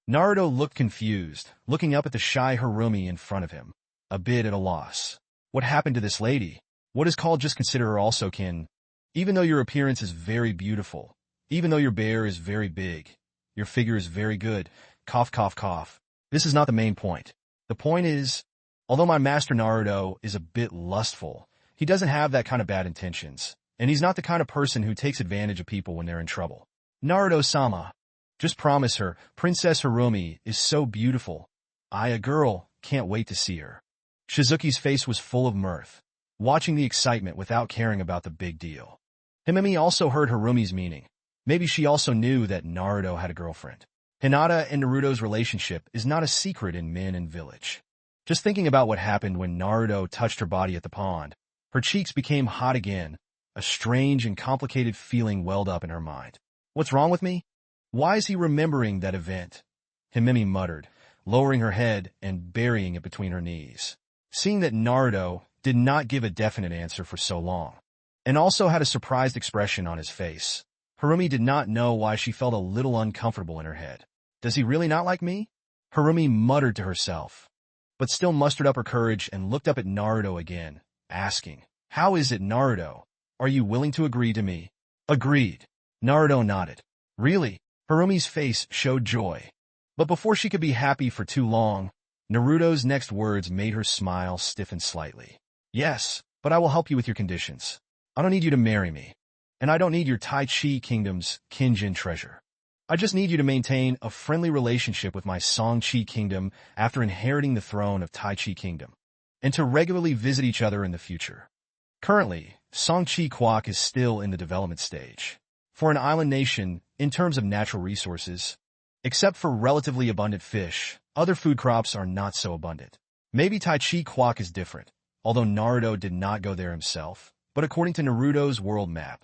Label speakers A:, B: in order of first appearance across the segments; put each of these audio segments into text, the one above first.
A: Naruto looked confused, looking up at the shy Harumi in front of him, a bit at a loss. What happened to this lady? What is called just consider her also kin. Even though your appearance is very beautiful, even though your bear is very big, your figure is very good, cough cough cough. This is not the main point. The point is, although my master Naruto is a bit lustful, he doesn't have that kind of bad intentions, and he's not the kind of person who takes advantage of people when they're in trouble. Naruto-sama, just promise her, Princess Harumi is so beautiful. I, a girl, can't wait to see her. Shizuki's face was full of mirth, watching the excitement without caring about the big deal. Himemi also heard Harumi's meaning. Maybe she also knew that Naruto had a girlfriend. Hinata and Naruto's relationship is not a secret in Min and Village. Just thinking about what happened when Naruto touched her body at the pond, her cheeks became hot again. A strange and complicated feeling welled up in her mind. What's wrong with me? Why is he remembering that event? Himemi muttered, lowering her head and burying it between her knees. Seeing that Naruto did not give a definite answer for so long, and also had a surprised expression on his face, Harumi did not know why she felt a little uncomfortable in her head. Does he really not like me? Harumi muttered to herself, but still mustered up her courage and looked up at Naruto again, asking, How is it, Naruto? Are you willing to agree to me? Agreed. Naruto nodded. Really? Harumi's face showed joy. But before she could be happy for too long, Naruto's next words made her smile stiffen slightly. Yes, but I will help you with your conditions. I don't need you to marry me. And I don't need your Tai Chi Kingdom's Kinjin treasure. I just need you to maintain a friendly relationship with my Song Chi Kingdom after inheriting the throne of Tai Chi Kingdom, and to regularly visit each other in the future. Currently, Song Chi Quoc is still in the development stage. For an island nation, in terms of natural resources, except for relatively abundant fish, other food crops are not so abundant. Maybe Tai Chi Quoc is different, although Naruto did not go there himself, but according to Naruto's world map,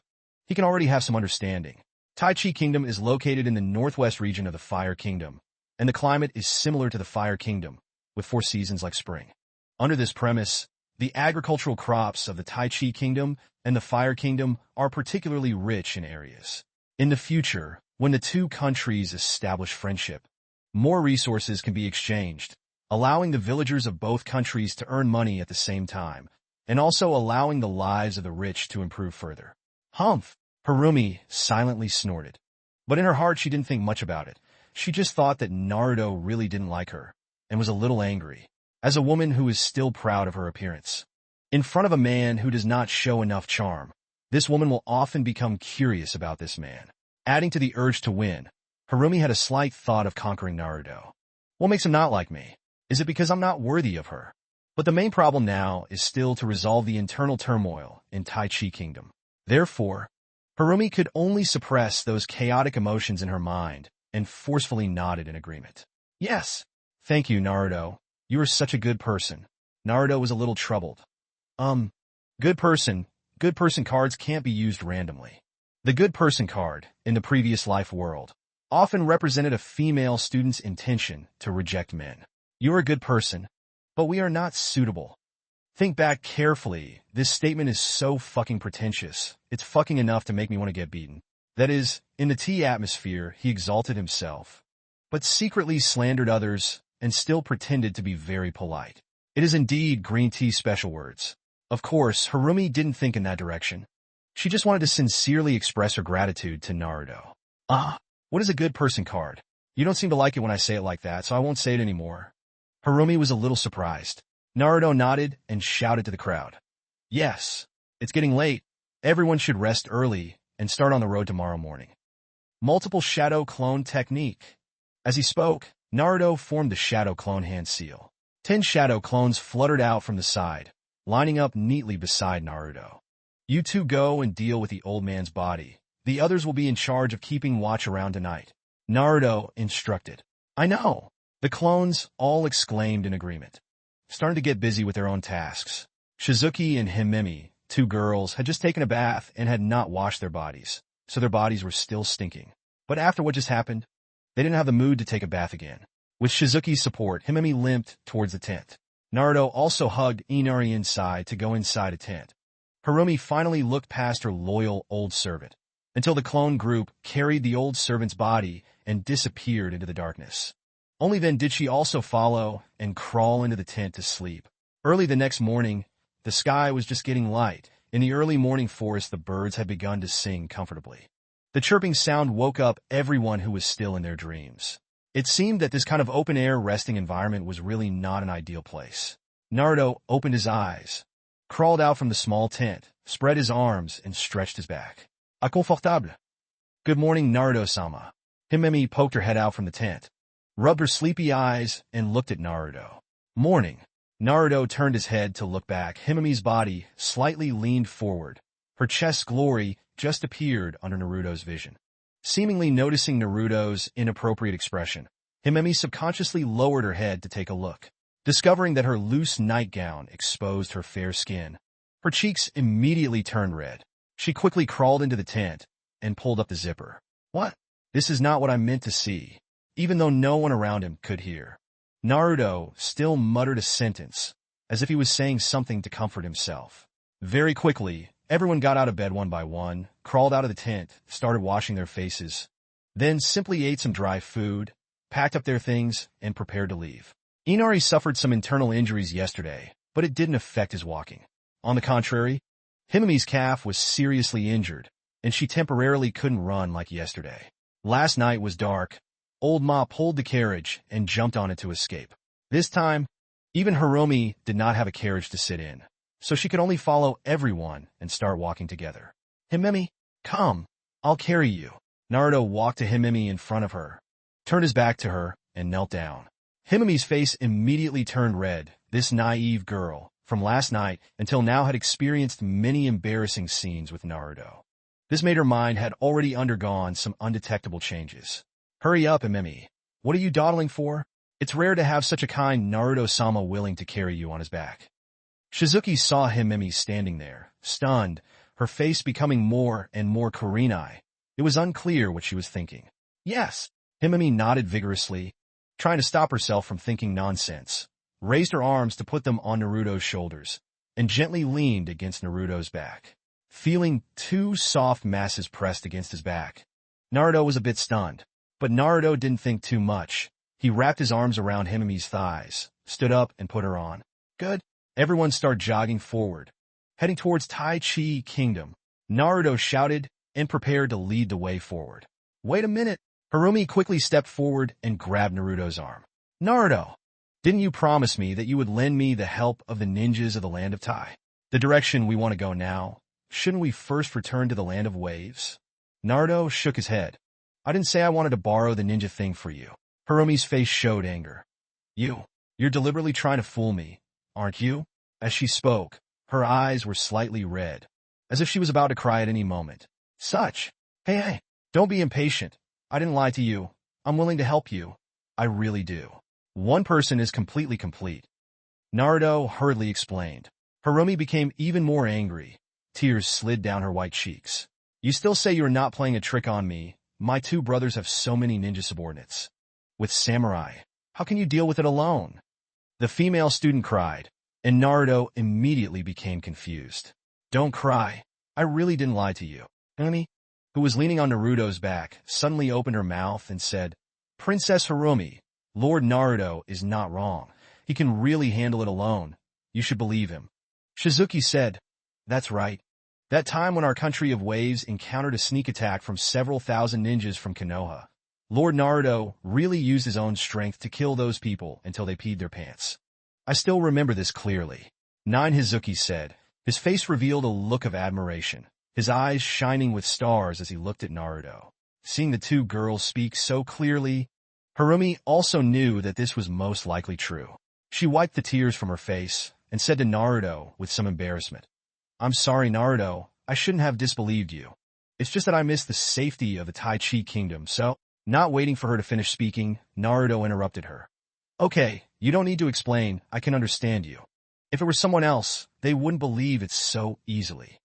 A: he can already have some understanding. Tai Chi Kingdom is located in the northwest region of the Fire Kingdom, and the climate is similar to the Fire Kingdom, with 4 seasons like spring. Under this premise, the agricultural crops of the Tai Chi Kingdom and the Fire Kingdom are particularly rich in areas. In the future, when the two countries establish friendship, more resources can be exchanged, allowing the villagers of both countries to earn money at the same time, and also allowing the lives of the rich to improve further. Humph! Harumi silently snorted. But in her heart she didn't think much about it. She just thought that Naruto really didn't like her, and was a little angry, as a woman who is still proud of her appearance. In front of a man who does not show enough charm, this woman will often become curious about this man. Adding to the urge to win, Harumi had a slight thought of conquering Naruto. What makes him not like me? Is it because I'm not worthy of her? But the main problem now is still to resolve the internal turmoil in Tai Chi Kingdom. Therefore, Harumi could only suppress those chaotic emotions in her mind and forcefully nodded in agreement. Yes. Thank you, Naruto. You are such a good person. Naruto was a little troubled. Good person cards can't be used randomly. The good person card, in the previous life world, often represented a female student's intention to reject men. You're a good person, but we are not suitable. Think back carefully. This statement is so fucking pretentious. It's fucking enough to make me want to get beaten. That is, in the tea atmosphere, he exalted himself, but secretly slandered others and still pretended to be very polite. It is indeed green tea special words. Of course, Harumi didn't think in that direction. She just wanted to sincerely express her gratitude to Naruto. What is a good person card? You don't seem to like it when I say it like that, so I won't say it anymore. Harumi was a little surprised. Naruto nodded and shouted to the crowd. Yes, it's getting late. Everyone should rest early and start on the road tomorrow morning. Multiple shadow clone technique. As he spoke, Naruto formed the shadow clone hand seal. 10 shadow clones fluttered out from the side, lining up neatly beside Naruto. You two go and deal with the old man's body. The others will be in charge of keeping watch around tonight. Naruto instructed. I know. The clones all exclaimed in agreement, starting to get busy with their own tasks. Shizuki and Himemi, 2 girls, had just taken a bath and had not washed their bodies, so their bodies were still stinking. But after what just happened, they didn't have the mood to take a bath again. With Shizuki's support, Himemi limped towards the tent. Naruto also hugged Inari inside to go inside a tent. Harumi finally looked past her loyal old servant, until the clone group carried the old servant's body and disappeared into the darkness. Only then did she also follow and crawl into the tent to sleep. Early the next morning, the sky was just getting light. In the early morning forest, the birds had begun to sing comfortably. The chirping sound woke up everyone who was still in their dreams. It seemed that this kind of open-air resting environment was really not an ideal place. Naruto opened his eyes, crawled out from the small tent, spread his arms, and stretched his back. Confortable. Good morning, Naruto-sama. Himemi poked her head out from the tent, rubbed her sleepy eyes, and looked at Naruto. Morning. Naruto turned his head to look back. Himemi's body slightly leaned forward. Her chest's glory just appeared under Naruto's vision. Seemingly noticing Naruto's inappropriate expression, Himemi subconsciously lowered her head to take a look. Discovering that her loose nightgown exposed her fair skin, her cheeks immediately turned red. She quickly crawled into the tent and pulled up the zipper. What? This is not what I meant to see. Even though no one around him could hear, Naruto still muttered a sentence, as if he was saying something to comfort himself. Very quickly, everyone got out of bed one by one, crawled out of the tent, started washing their faces, then simply ate some dry food, packed up their things, and prepared to leave. Inari suffered some internal injuries yesterday, but it didn't affect his walking. On the contrary, Himemi's calf was seriously injured, and she temporarily couldn't run like yesterday. Last night was dark. Old Ma pulled the carriage and jumped on it to escape. This time, even Hiromi did not have a carriage to sit in, so she could only follow everyone and start walking together. Himemi, come, I'll carry you. Naruto walked to Himemi in front of her, turned his back to her, and knelt down. Himemi's face immediately turned red. This naive girl, from last night until now, had experienced many embarrassing scenes with Naruto. This made her mind had already undergone some undetectable changes. Hurry up, Himemi. What are you dawdling for? It's rare to have such a kind Naruto-sama willing to carry you on his back. Shizuki saw Himemi standing there, stunned, her face becoming more and more Kurenai. It was unclear what she was thinking. Yes. Himemi nodded vigorously, trying to stop herself from thinking nonsense, raised her arms to put them on Naruto's shoulders, and gently leaned against Naruto's back. Feeling two soft masses pressed against his back, Naruto was a bit stunned. But Naruto didn't think too much. He wrapped his arms around Himemi's thighs, stood up, and put her on. Good. Everyone started jogging forward, heading towards Tai Chi Kingdom. Naruto shouted and prepared to lead the way forward. Wait a minute. Hiromi quickly stepped forward and grabbed Naruto's arm. Naruto, didn't you promise me that you would lend me the help of the ninjas of the land of Tai? The direction we want to go now, shouldn't we first return to the land of waves? Naruto shook his head. I didn't say I wanted to borrow the ninja thing for you. Hiromi's face showed anger. You're deliberately trying to fool me, aren't you? As she spoke, her eyes were slightly red, as if she was about to cry at any moment. Hey, don't be impatient. I didn't lie to you. I'm willing to help you. I really do. One person is completely complete. Naruto hurriedly explained. Hiromi became even more angry. Tears slid down her white cheeks. You still say you're not playing a trick on me. My two brothers have so many ninja subordinates. With samurai, how can you deal with it alone? The female student cried, and Naruto immediately became confused. Don't cry. I really didn't lie to you. Himemi, who was leaning on Naruto's back, suddenly opened her mouth and said, Princess Hiromi, Lord Naruto is not wrong. He can really handle it alone. You should believe him. Shizuki said, That's right. That time when our country of waves encountered a sneak attack from several thousand ninjas from Konoha, Lord Naruto really used his own strength to kill those people until they peed their pants. I still remember this clearly. Hizuki said. His face revealed a look of admiration, his eyes shining with stars as he looked at Naruto. Seeing the two girls speak so clearly, Hiromi also knew that this was most likely true. She wiped the tears from her face and said to Naruto with some embarrassment, I'm sorry, Naruto. I shouldn't have disbelieved you. It's just that I missed the safety of the Tai Chi Kingdom, so... Not waiting for her to finish speaking, Naruto interrupted her. Okay, you don't need to explain. I can understand you. If it were someone else, they wouldn't believe it so easily.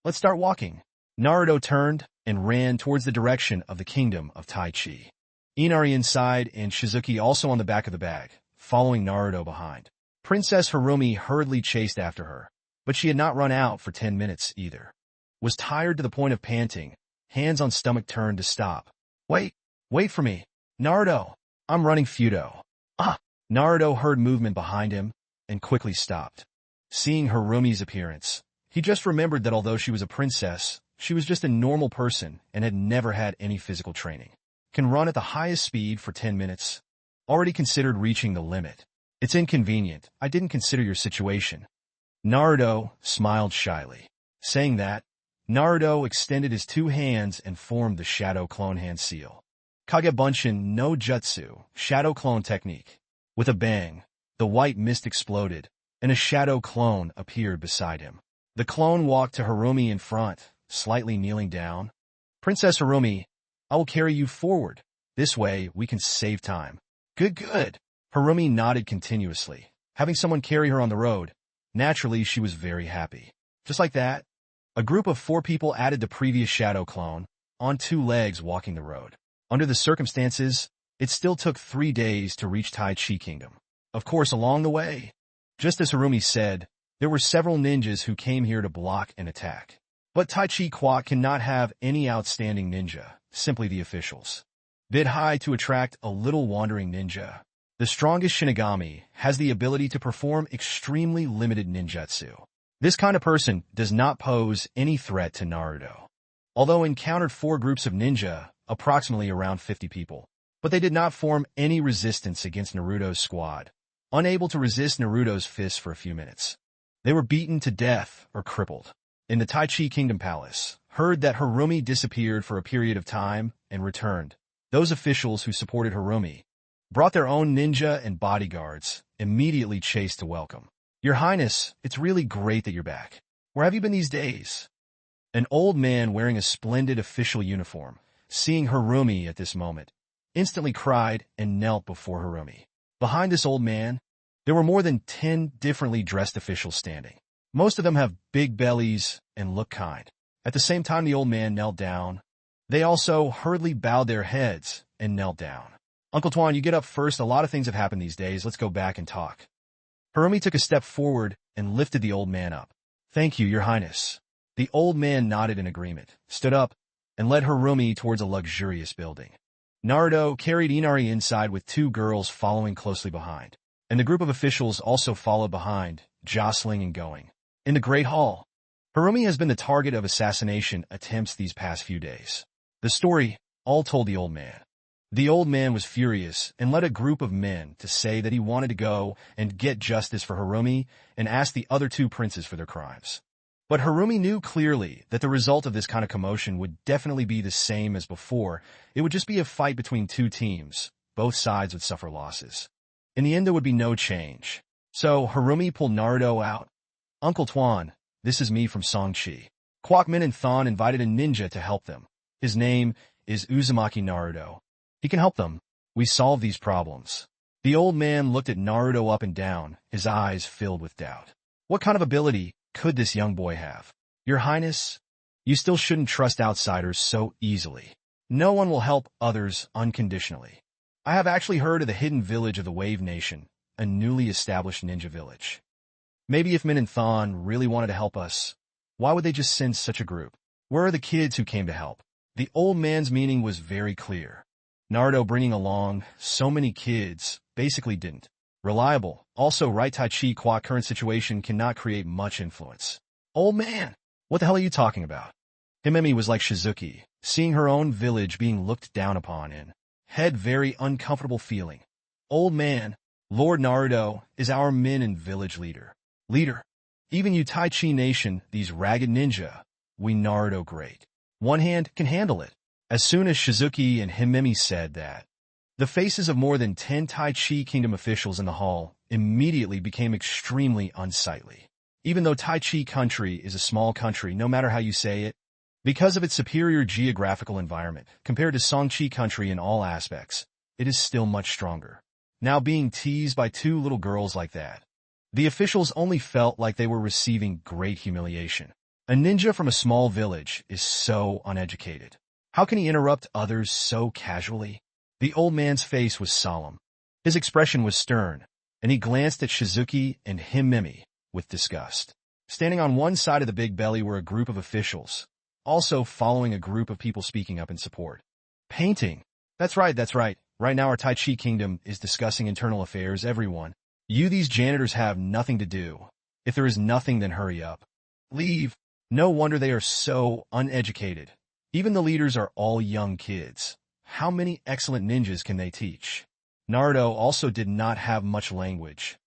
A: Let's start walking. Naruto turned and ran towards the direction of the kingdom of Tai Chi. Inari inside and Shizuki also on the back of the bag, following Naruto behind. Princess Hiromi hurriedly chased after her, but she had not run out for 10 minutes either. Was tired to the point of panting, hands on stomach turned to stop. Wait for me. Naruto. I'm running Fudo. Ah! Naruto heard movement behind him and quickly stopped. Seeing Harumi's appearance, he just remembered that although she was a princess, she was just a normal person and had never had any physical training. Can run at the highest speed for 10 minutes. Already considered reaching the limit. It's inconvenient. I didn't consider your situation. Naruto smiled shyly. Saying that, Naruto extended his two hands and formed the Shadow Clone Hand Seal. Kagebunshin no Jutsu, Shadow Clone Technique. With a bang, the white mist exploded, and a shadow clone appeared beside him. The clone walked to Harumi in front, slightly kneeling down. Princess Harumi, I will carry you forward. This way, we can save time. Good. Harumi nodded continuously. Having someone carry her on the road, naturally she was very happy. Just like that, a group of 4 people added the previous shadow clone, on 2 legs walking the road. Under the circumstances, it still took 3 days to reach Tai Chi Kingdom. Of course, along the way, just as Harumi said, there were several ninjas who came here to block and attack. But Tai Chi Quat cannot have any outstanding ninja, simply the officials. Bid high to attract a little wandering ninja. The strongest Shinigami has the ability to perform extremely limited ninjutsu. This kind of person does not pose any threat to Naruto. Although encountered 4 groups of ninja, approximately around 50 people, but they did not form any resistance against Naruto's squad, unable to resist Naruto's fists for a few minutes. They were beaten to death or crippled. In the Tai Chi Kingdom Palace, heard that Harumi disappeared for a period of time and returned. Those officials who supported Harumi brought their own ninja and bodyguards, immediately chased to welcome. Your Highness, it's really great that you're back. Where have you been these days? An old man wearing a splendid official uniform, seeing Harumi at this moment, instantly cried and knelt before Harumi. Behind this old man, there were more than 10 differently dressed officials standing. Most of them have big bellies and look kind. At the same time the old man knelt down, they also hurriedly bowed their heads and knelt down. Uncle Tuan, you get up first. A lot of things have happened these days. Let's go back and talk. Harumi took a step forward and lifted the old man up. Thank you, Your Highness. The old man nodded in agreement, stood up, and led Harumi towards a luxurious building. Naruto carried Inari inside with 2 girls following closely behind, and the group of officials also followed behind, jostling and going. In the Great Hall, Harumi has been the target of assassination attempts these past few days. The story all told the old man. The old man was furious and led a group of men to say that he wanted to go and get justice for Harumi and ask the other 2 princes for their crimes. But Harumi knew clearly that the result of this kind of commotion would definitely be the same as before. It would just be a fight between 2 teams. Both sides would suffer losses. In the end, there would be no change. So Harumi pulled Naruto out. Uncle Tuan, this is me from Songchi. Kwakman and Thon invited a ninja to help them. His name is Uzumaki Naruto. He can help them. We solve these problems. The old man looked at Naruto up and down, his eyes filled with doubt. What kind of ability could this young boy have? Your Highness, you still shouldn't trust outsiders so easily. No one will help others unconditionally. I have actually heard of the hidden village of the Wave Nation, a newly established ninja village. Maybe if Min and Thon really wanted to help us, why would they just send such a group? Where are the kids who came to help? The old man's meaning was very clear. Naruto bringing along so many kids basically didn't. Reliable. Also, right Tai Chi Qua current situation cannot create much influence. Old man, what the hell are you talking about? Himemi was like Shizuki, seeing her own village being looked down upon in. Head very uncomfortable feeling. Old man, Lord Naruto is our Min and village leader. Even you Tai Chi Nation, these ragged ninja, we Naruto great. One hand can handle it. As soon as Shizuki and Himemi said that, the faces of more than 10 Tai Chi Kingdom officials in the hall immediately became extremely unsightly. Even though Tai Chi country is a small country, no matter how you say it, because of its superior geographical environment compared to Songchi country in all aspects, it is still much stronger. Now being teased by 2 little girls like that, the officials only felt like they were receiving great humiliation. A ninja from a small village is so uneducated. How can he interrupt others so casually? The old man's face was solemn. His expression was stern, and he glanced at Shizuki and Himemi with disgust. Standing on one side of the big belly were a group of officials, also following a group of people speaking up in support. Painting. That's right. Right now our Tai Chi kingdom is discussing internal affairs, everyone. You these janitors have nothing to do. If there is nothing, then hurry up. Leave. No wonder they are so uneducated. Even the leaders are all young kids. How many excellent ninjas can they teach? Naruto also did not have much language.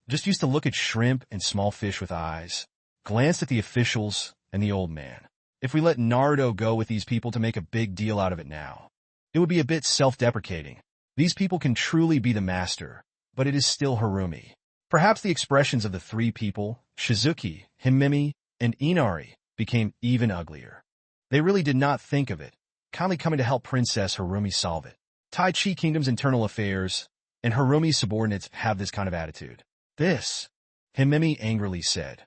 A: Just used to look at shrimp and small fish with eyes. Glanced at the officials and the old man. If we let Naruto go with these people to make a big deal out of it now, it would be a bit self-deprecating. These people can truly be the master, but it is still Harumi. Perhaps the expressions of the three people, Shizuki, Himemi, and Inari, became even uglier. They really did not think of it, kindly coming to help Princess Harumi solve it. Tai Chi Kingdom's internal affairs, and Harumi's subordinates have this kind of attitude. This, Himemi angrily said.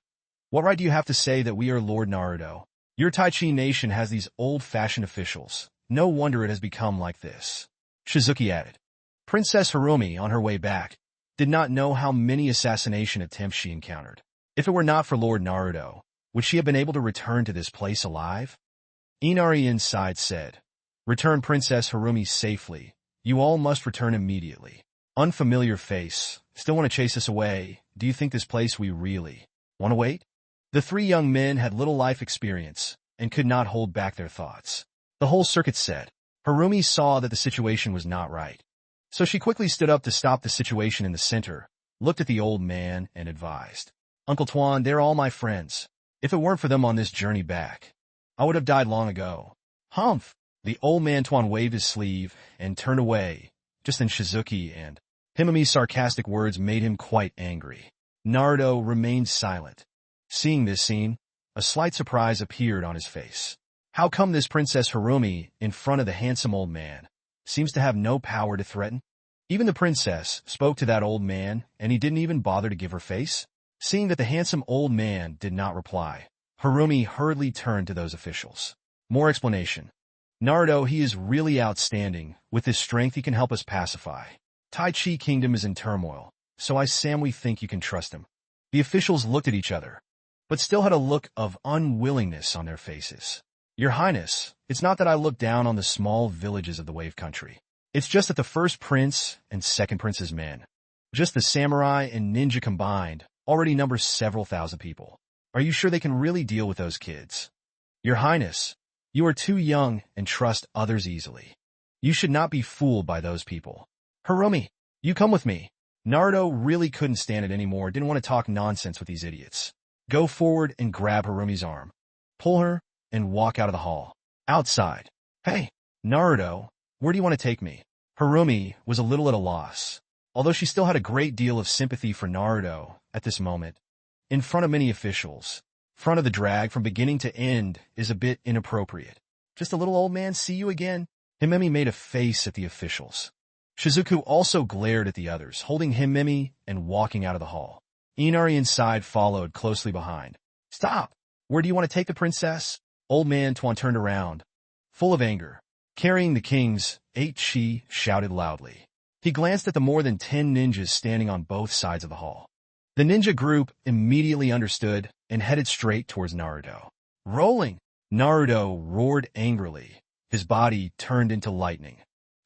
A: What right do you have to say that we are Lord Naruto? Your Tai Chi nation has these old-fashioned officials. No wonder it has become like this. Shizuki added. Princess Harumi, on her way back, did not know how many assassination attempts she encountered. If it were not for Lord Naruto, would she have been able to return to this place alive? Inari inside said, Return Princess Harumi safely. You all must return immediately. Unfamiliar face. Still want to chase us away? Do you think this place we really want to wait? The three young men had little life experience and could not hold back their thoughts. The whole circuit said. Harumi saw that the situation was not right. So she quickly stood up to stop the situation in the center, looked at the old man, and advised. Uncle Tuan, they're all my friends. If it weren't for them on this journey back, I would have died long ago. Humph! The old man Tuan waved his sleeve and turned away. Just then Shizuki and Himemi's sarcastic words made him quite angry. Naruto remained silent. Seeing this scene, a slight surprise appeared on his face. How come this Princess Harumi, in front of the handsome old man, seems to have no power to threaten? Even the princess spoke to that old man, and he didn't even bother to give her face. Seeing that the handsome old man did not reply, Harumi hurriedly turned to those officials. More explanation. Naruto, he is really outstanding. With his strength, he can help us pacify. Tai Chi Kingdom is in turmoil, so we think you can trust him. The officials looked at each other, but still had a look of unwillingness on their faces. Your Highness, it's not that I look down on the small villages of the Wave Country. It's just that the first prince and second prince's men, just the samurai and ninja combined, already number several thousand people. Are you sure they can really deal with those kids? Your Highness, you are too young and trust others easily. You should not be fooled by those people. Harumi, you come with me. Naruto really couldn't stand it anymore, didn't want to talk nonsense with these idiots. Go forward and grab Harumi's arm. Pull her and walk out of the hall. Outside. Hey, Naruto, where do you want to take me? Harumi was a little at a loss, although she still had a great deal of sympathy for Naruto at this moment. In front of many officials, front of the drag from beginning to end is a bit inappropriate. Just a little old man, see you again? Himemi made a face at the officials. Shizuku also glared at the others, holding Himemi and walking out of the hall. Inari inside followed closely behind. Stop! Where do you want to take the princess? Old man Tuan turned around, full of anger. Carrying the king's 8 chi shouted loudly. He glanced at the more than 10 ninjas standing on both sides of the hall. The ninja group immediately understood and headed straight towards Naruto. Rolling! Naruto roared angrily. His body turned into lightning.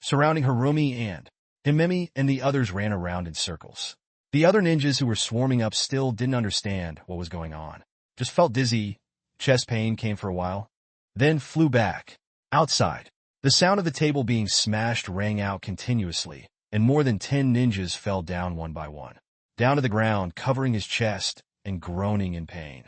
A: Surrounding Harumi and Himemi and the others ran around in circles. The other ninjas who were swarming up still didn't understand what was going on. Just felt dizzy. Chest pain came for a while, then flew back. Outside, the sound of the table being smashed rang out continuously, and more than 10 ninjas fell down one by one, down to the ground, covering his chest and groaning in pain.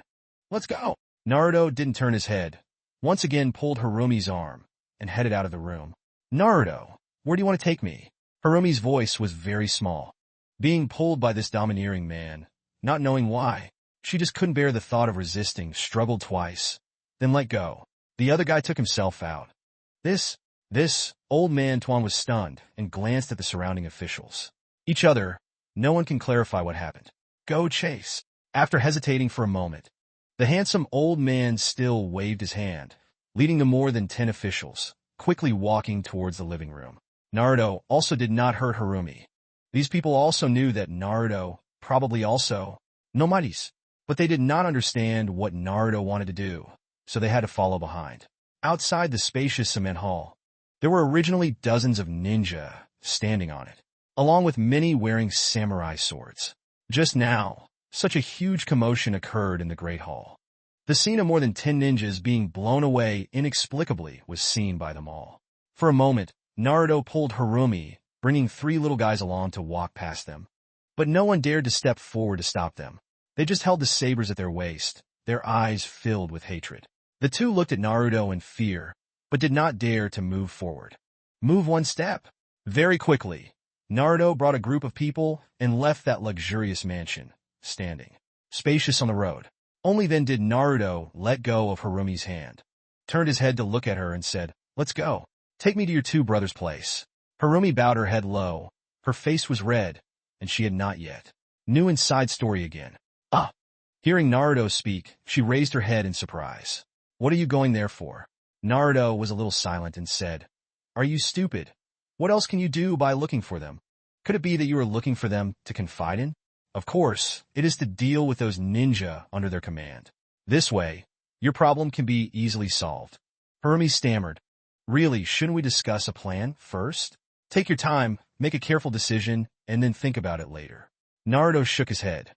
A: Let's go! Naruto didn't turn his head, once again pulled Harumi's arm, and headed out of the room. Naruto, where do you want to take me? Harumi's voice was very small. Being pulled by this domineering man, not knowing why, she just couldn't bear the thought of resisting, struggled twice, then let go. The other guy took himself out. This old man Tuan was stunned and glanced at the surrounding officials. Each other, no one can clarify what happened. Go chase. After hesitating for a moment, the handsome old man still waved his hand, leading the more than 10 officials, quickly walking towards the living room. Naruto also did not hurt Harumi. These people also knew that Naruto probably also no mighties. But they did not understand what Naruto wanted to do, so they had to follow behind. Outside the spacious cement hall, there were originally dozens of ninja standing on it, along with many wearing samurai swords. Just now, such a huge commotion occurred in the Great Hall. The scene of more than 10 ninjas being blown away inexplicably was seen by them all. For a moment, Naruto pulled Harumi, bringing 3 little guys along to walk past them. But no one dared to step forward to stop them. They just held the sabers at their waist, their eyes filled with hatred. The 2 looked at Naruto in fear, but did not dare to move forward. Move 1 step. Very quickly, Naruto brought a group of people and left that luxurious mansion, standing spacious on the road. Only then did Naruto let go of Harumi's hand, turned his head to look at her and said, "Let's go. Take me to your 2 brothers' place." Harumi bowed her head low. Her face was red, and she had not yet knew inside story again. Ah! Hearing Naruto speak, she raised her head in surprise. "What are you going there for?" Naruto was a little silent and said, "Are you stupid? What else can you do by looking for them? Could it be that you are looking for them to confide in? Of course, it is to deal with those ninja under their command. This way, your problem can be easily solved." Harumi stammered, "Really, shouldn't we discuss a plan first? Take your time, make a careful decision, and then think about it later." Naruto shook his head.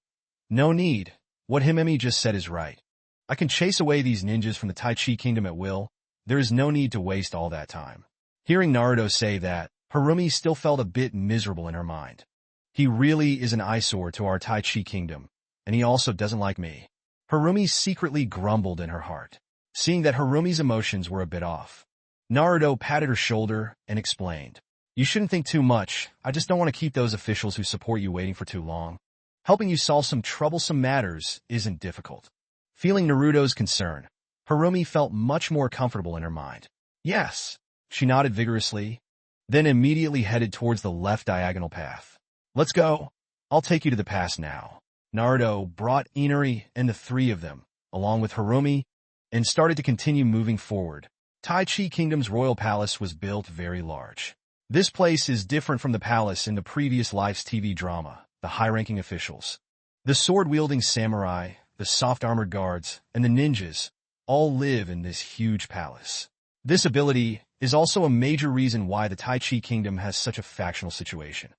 A: "No need. What Himemi just said is right. I can chase away these ninjas from the Tai Chi Kingdom at will. There is no need to waste all that time." Hearing Naruto say that, Harumi still felt a bit miserable in her mind. He really is an eyesore to our Tai Chi Kingdom, and he also doesn't like me. Harumi secretly grumbled in her heart, seeing that Harumi's emotions were a bit off. Naruto patted her shoulder and explained, "You shouldn't think too much. I just don't want to keep those officials who support you waiting for too long. Helping you solve some troublesome matters isn't difficult." Feeling Naruto's concern, Harumi felt much more comfortable in her mind. "Yes." She nodded vigorously, then immediately headed towards the left diagonal path. "Let's go. I'll take you to the past now." Naruto brought Inari and the 3 of them, along with Harumi, and started to continue moving forward. Tai Chi Kingdom's royal palace was built very large. This place is different from the palace in the previous life's TV drama, the high-ranking officials. The sword-wielding samurai, the soft-armored guards, and the ninjas all live in this huge palace. This ability is also a major reason why the Tai Chi Kingdom has such a factional situation.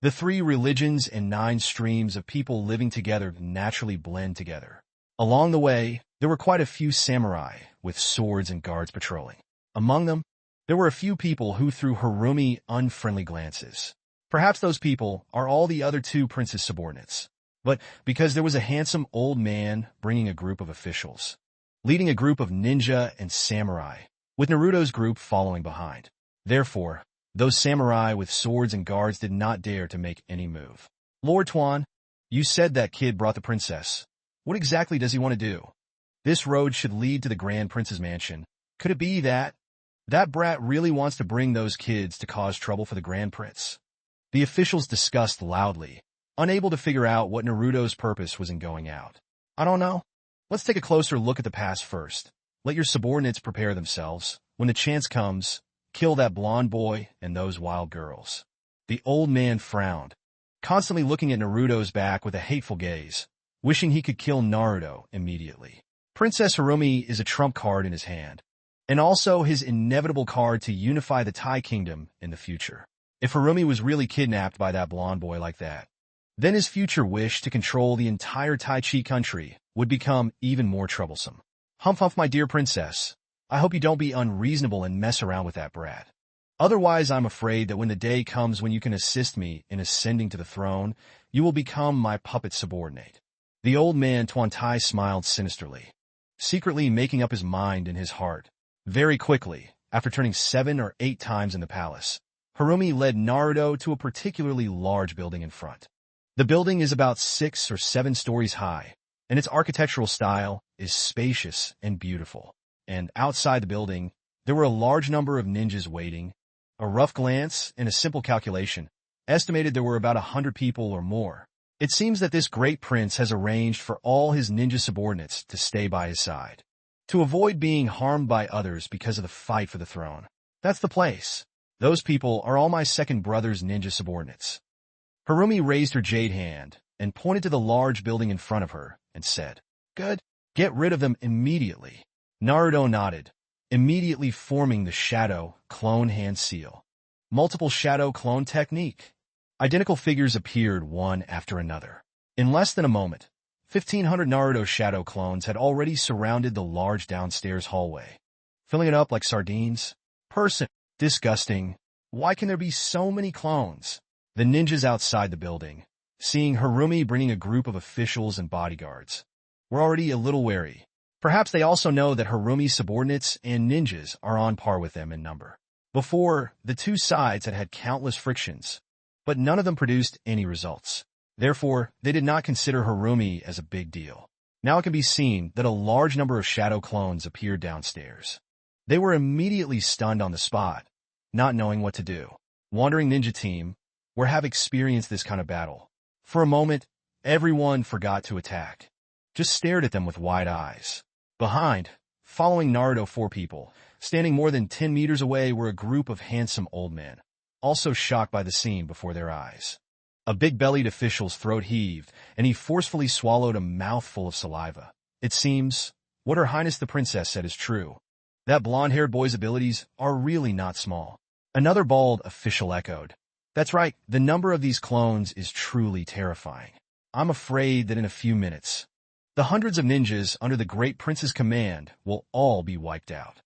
A: The 3 religions and 9 streams of people living together naturally blend together. Along the way, there were quite a few samurai with swords and guards patrolling. Among them, there were a few people who threw Harumi unfriendly glances. Perhaps those people are all the other 2 prince's subordinates. But because there was a handsome old man bringing a group of officials, leading a group of ninja and samurai, with Naruto's group following behind. Therefore, those samurai with swords and guards did not dare to make any move. "Lord Tuan, you said that kid brought the princess. What exactly does he want to do? This road should lead to the Grand Prince's mansion. Could it be that brat really wants to bring those kids to cause trouble for the Grand Prince?" The officials discussed loudly, unable to figure out what Naruto's purpose was in going out. "I don't know. Let's take a closer look at the past first. Let your subordinates prepare themselves. When the chance comes, kill that blonde boy and those wild girls." The old man frowned, constantly looking at Naruto's back with a hateful gaze, wishing he could kill Naruto immediately. Princess Harumi is a trump card in his hand, and also his inevitable card to unify the Tai Kingdom in the future. If Harumi was really kidnapped by that blonde boy like that, then his future wish to control the entire Tai Chi country would become even more troublesome. "Humph humph, my dear princess. I hope you don't be unreasonable and mess around with that brat. Otherwise, I'm afraid that when the day comes when you can assist me in ascending to the throne, you will become my puppet subordinate." The old man Tuantai smiled sinisterly, secretly making up his mind in his heart. Very quickly, after turning 7 or 8 times in the palace, Harumi led Naruto to a particularly large building in front. The building is about 6 or 7 stories high, and its architectural style is spacious and beautiful. And outside the building, there were a large number of ninjas waiting. A rough glance and a simple calculation estimated there were about 100 people or more. It seems that this great prince has arranged for all his ninja subordinates to stay by his side, to avoid being harmed by others because of the fight for the throne. That's the place. Those people are all my second brother's ninja subordinates. Harumi raised her jade hand and pointed to the large building in front of her and said, "Good. Get rid of them immediately." Naruto nodded, immediately forming the shadow clone hand seal. Multiple shadow clone technique. Identical figures appeared one after another. In less than a moment, 1,500 Naruto shadow clones had already surrounded the large downstairs hallway, filling it up like sardines. Person. Disgusting. Why can there be so many clones? The ninjas outside the building, seeing Harumi bringing a group of officials and bodyguards, were already a little wary. Perhaps they also know that Harumi's subordinates and ninjas are on par with them in number. Before, the two sides had had countless frictions, but none of them produced any results. Therefore, they did not consider Harumi as a big deal. Now it can be seen that a large number of shadow clones appeared downstairs. They were immediately stunned on the spot, not knowing what to do. Wandering Ninja Team were have experienced this kind of battle. For a moment, everyone forgot to attack, just stared at them with wide eyes. Behind, following Naruto, 4 people, standing more than 10 meters away, were a group of handsome old men, also shocked by the scene before their eyes. A big-bellied official's throat heaved, and he forcefully swallowed a mouthful of saliva. It seems, what Her Highness the Princess said is true. That blonde-haired boy's abilities are really not small. Another bald official echoed. That's right, the number of these clones is truly terrifying. I'm afraid that in a few minutes, the hundreds of ninjas under the Great Prince's command will all be wiped out.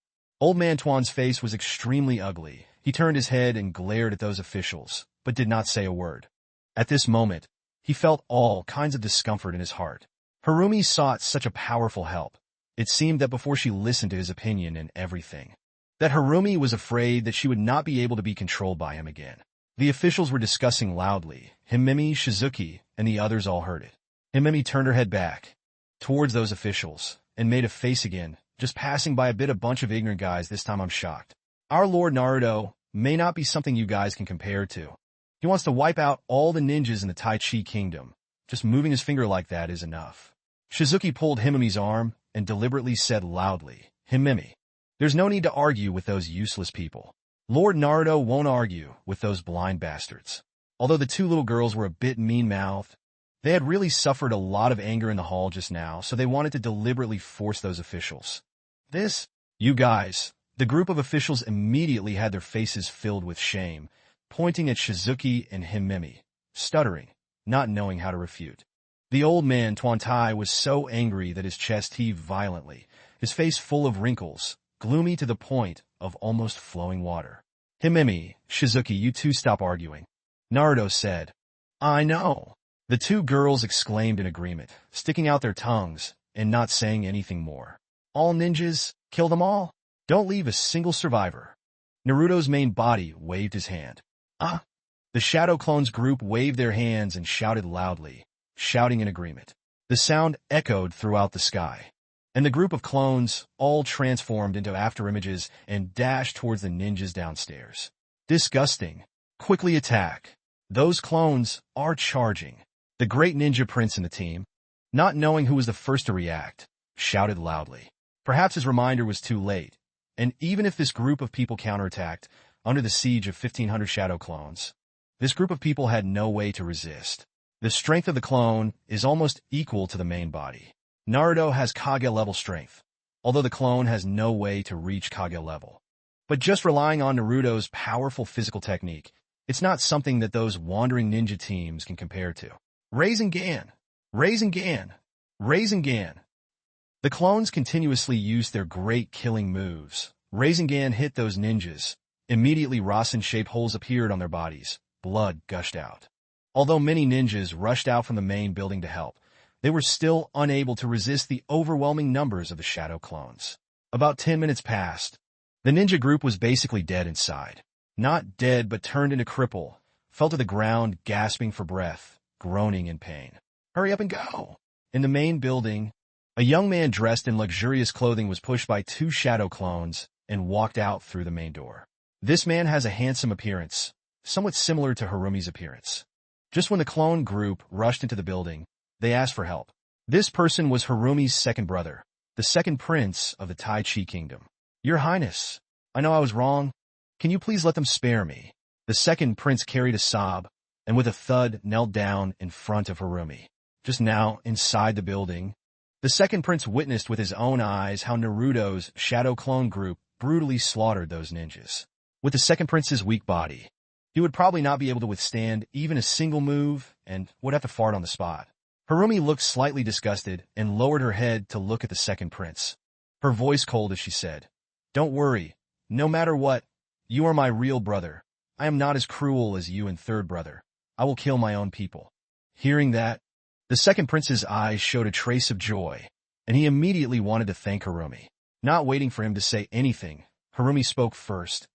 A: Old Man Tuan's face was extremely ugly. He turned his head and glared at those officials, but did not say a word. At this moment, he felt all kinds of discomfort in his heart. Harumi sought such a powerful help. It seemed that before she listened to his opinion and everything, that Harumi was afraid that she would not be able to be controlled by him again. The officials were discussing loudly. Himemi, Shizuki, and the others all heard it. Himemi turned her head back towards those officials and made a face again. Just passing by a bunch of ignorant guys. This time I'm shocked. Our Lord Naruto may not be something you guys can compare to. He wants to wipe out all the ninjas in the Tai Chi Kingdom. Just moving his finger like that is enough. Shizuki pulled Himemi's arm and deliberately said loudly, Himemi, there's no need to argue with those useless people. Lord Naruto won't argue with those blind bastards. Although the two little girls were a bit mean-mouthed, they had really suffered a lot of anger in the hall just now, so they wanted to deliberately force those officials. You guys, the group of officials immediately had their faces filled with shame, pointing at Shizuki and Himemi, stuttering, not knowing how to refute. The old man, Tuantai, was so angry that his chest heaved violently, his face full of wrinkles, gloomy to the point of almost flowing water. Himemi, Shizuki, you two stop arguing. Naruto said. I know. The two girls exclaimed in agreement, sticking out their tongues and not saying anything more. All ninjas, kill them all. Don't leave a single survivor. Naruto's main body waved his hand. Ah! The Shadow Clones group waved their hands and shouted loudly, shouting in agreement. The sound echoed throughout the sky, and the group of clones all transformed into afterimages and dashed towards the ninjas downstairs. Disgusting. Quickly attack. Those clones are charging. The great ninja prince in the team, not knowing who was the first to react, shouted loudly. Perhaps his reminder was too late, and even if this group of people counterattacked under the siege of 1,500 shadow clones, this group of people had no way to resist. The strength of the clone is almost equal to the main body. Naruto has Kage level strength, although the clone has no way to reach Kage level. But just relying on Naruto's powerful physical technique, it's not something that those wandering ninja teams can compare to. Rasengan! Rasengan! Rasengan! The clones continuously used their great killing moves. Rasengan hit those ninjas. Immediately Rasen-shaped holes appeared on their bodies. Blood gushed out. Although many ninjas rushed out from the main building to help, they were still unable to resist the overwhelming numbers of the shadow clones. About 10 minutes passed. The ninja group was basically dead inside. Not dead, but turned into cripple, fell to the ground gasping for breath, groaning in pain. Hurry up and go! In the main building, a young man dressed in luxurious clothing was pushed by 2 shadow clones and walked out through the main door. This man has a handsome appearance, somewhat similar to Harumi's appearance. Just when the clone group rushed into the building, they asked for help. This person was Harumi's second brother, the second prince of the Tai Chi Kingdom. Your Highness, I know I was wrong. Can you please let them spare me? The second prince carried a sob, and with a thud knelt down in front of Harumi. Just now, inside the building, the second prince witnessed with his own eyes how Naruto's shadow clone group brutally slaughtered those ninjas. With the second prince's weak body, He would probably not be able to withstand even a single move and would have to fart on the spot. Harumi looked slightly disgusted and lowered her head to look at the second prince. Her voice cold as she said, "Don't worry. No matter what, you are my real brother. I am not as cruel as you and third brother. I will kill my own people." Hearing that, the second prince's eyes showed a trace of joy, and he immediately wanted to thank Harumi. Not waiting for him to say anything, Harumi spoke first.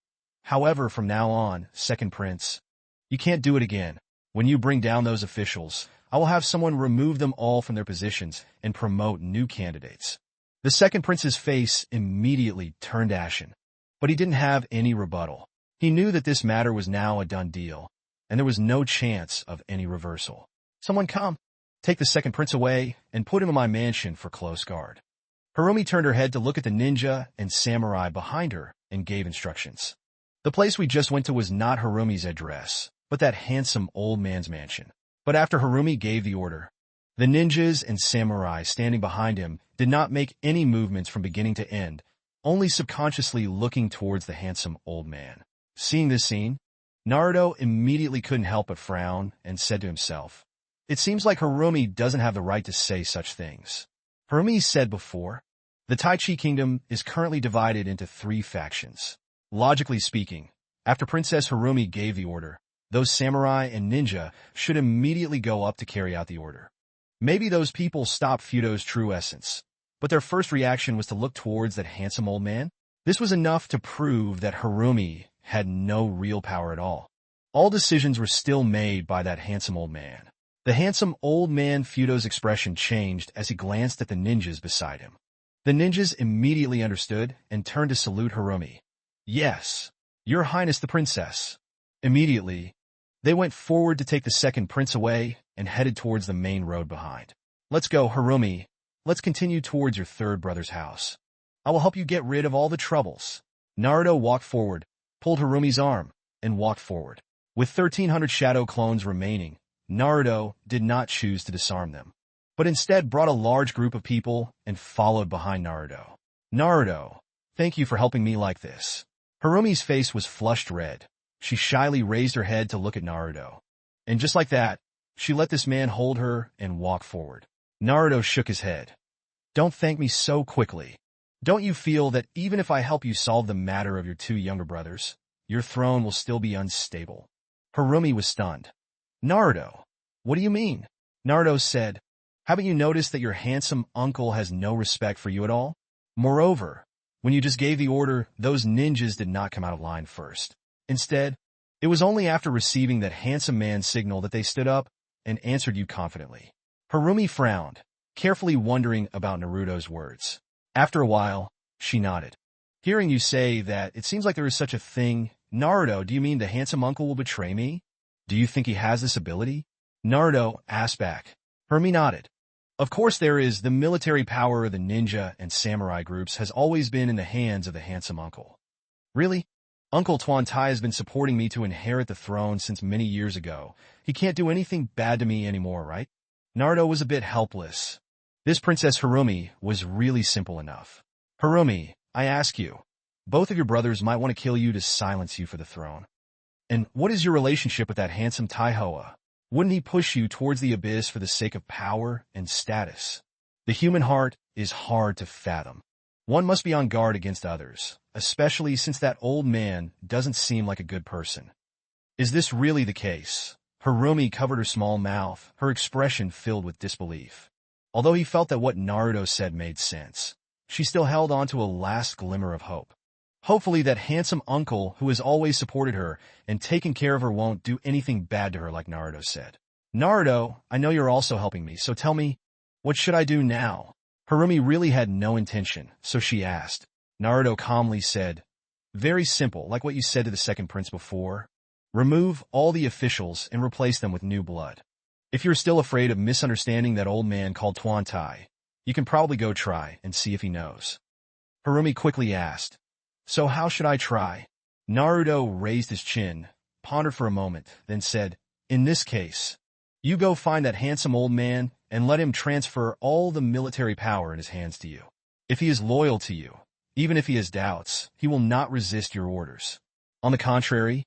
A: "However, from now on, second prince, you can't do it again. When you bring down those officials, I will have someone remove them all from their positions and promote new candidates." The second prince's face immediately turned ashen, but he didn't have any rebuttal. He knew that this matter was now a done deal, and there was no chance of any reversal. "Someone come. Take the second prince away and put him in my mansion for close guard." Harumi turned her head to look at the ninja and samurai behind her and gave instructions. The place we just went to was not Harumi's address, but that handsome old man's mansion. But after Harumi gave the order, the ninjas and samurai standing behind him did not make any movements from beginning to end, only subconsciously looking towards the handsome old man. Seeing this scene, Naruto immediately couldn't help but frown and said to himself, "It seems like Harumi doesn't have the right to say such things." Harumi said before, the Tai Chi Kingdom is currently divided into 3 factions. Logically speaking, after Princess Harumi gave the order, those samurai and ninja should immediately go up to carry out the order. Maybe those people stopped Fudo's true essence, but their first reaction was to look towards that handsome old man. This was enough to prove that Harumi had no real power at all. All decisions were still made by that handsome old man. The handsome old man Fudo's expression changed as he glanced at the ninjas beside him. The ninjas immediately understood and turned to salute Harumi. "Yes, Your Highness the Princess." Immediately, they went forward to take the second prince away and headed towards the main road behind. "Let's go, Harumi. Let's continue towards your third brother's house. I will help you get rid of all the troubles." Naruto walked forward, pulled Harumi's arm, and walked forward. With 1,300 shadow clones remaining, Naruto did not choose to disarm them, but instead brought a large group of people and followed behind Naruto. "Naruto, thank you for helping me like this." Harumi's face was flushed red. She shyly raised her head to look at Naruto. And just like that, she let this man hold her and walk forward. Naruto shook his head. "Don't thank me so quickly. Don't you feel that even if I help you solve the matter of your 2 younger brothers, your throne will still be unstable?" Harumi was stunned. "Naruto, what do you mean?" Naruto said, "Haven't you noticed that your handsome uncle has no respect for you at all? Moreover, when you just gave the order, those ninjas did not come out of line first. Instead, it was only after receiving that handsome man's signal that they stood up and answered you confidently." Harumi frowned, carefully wondering about Naruto's words. After a while, she nodded. "Hearing you say that, it seems like there is such a thing. Naruto, do you mean the handsome uncle will betray me? Do you think he has this ability?" Naruto asked back. Harumi nodded. "Of course there is. The military power of the ninja and samurai groups has always been in the hands of the handsome uncle." "Really? Uncle Tuantai has been supporting me to inherit the throne since many years ago. He can't do anything bad to me anymore, right?" Naruto was a bit helpless. This Princess Harumi was really simple enough. "Harumi, I ask you, both of your brothers might want to kill you to silence you for the throne. And what is your relationship with that handsome Taihoa? Wouldn't he push you towards the abyss for the sake of power and status? The human heart is hard to fathom. One must be on guard against others, especially since that old man doesn't seem like a good person." "Is this really the case?" Harumi covered her small mouth, her expression filled with disbelief. Although he felt that what Naruto said made sense, she still held on to a last glimmer of hope. Hopefully that handsome uncle who has always supported her and taken care of her won't do anything bad to her like Naruto said. "Naruto, I know you're also helping me, so tell me, what should I do now?" Harumi really had no intention, so she asked. Naruto calmly said, "Very simple, like what you said to the second prince before. Remove all the officials and replace them with new blood. If you're still afraid of misunderstanding that old man called Tuantai, you can probably go try and see if he knows." Harumi quickly asked, "So how should I try?" Naruto raised his chin, pondered for a moment, then said, "In this case, you go find that handsome old man and let him transfer all the military power in his hands to you. If he is loyal to you, even if he has doubts, he will not resist your orders. On the contrary,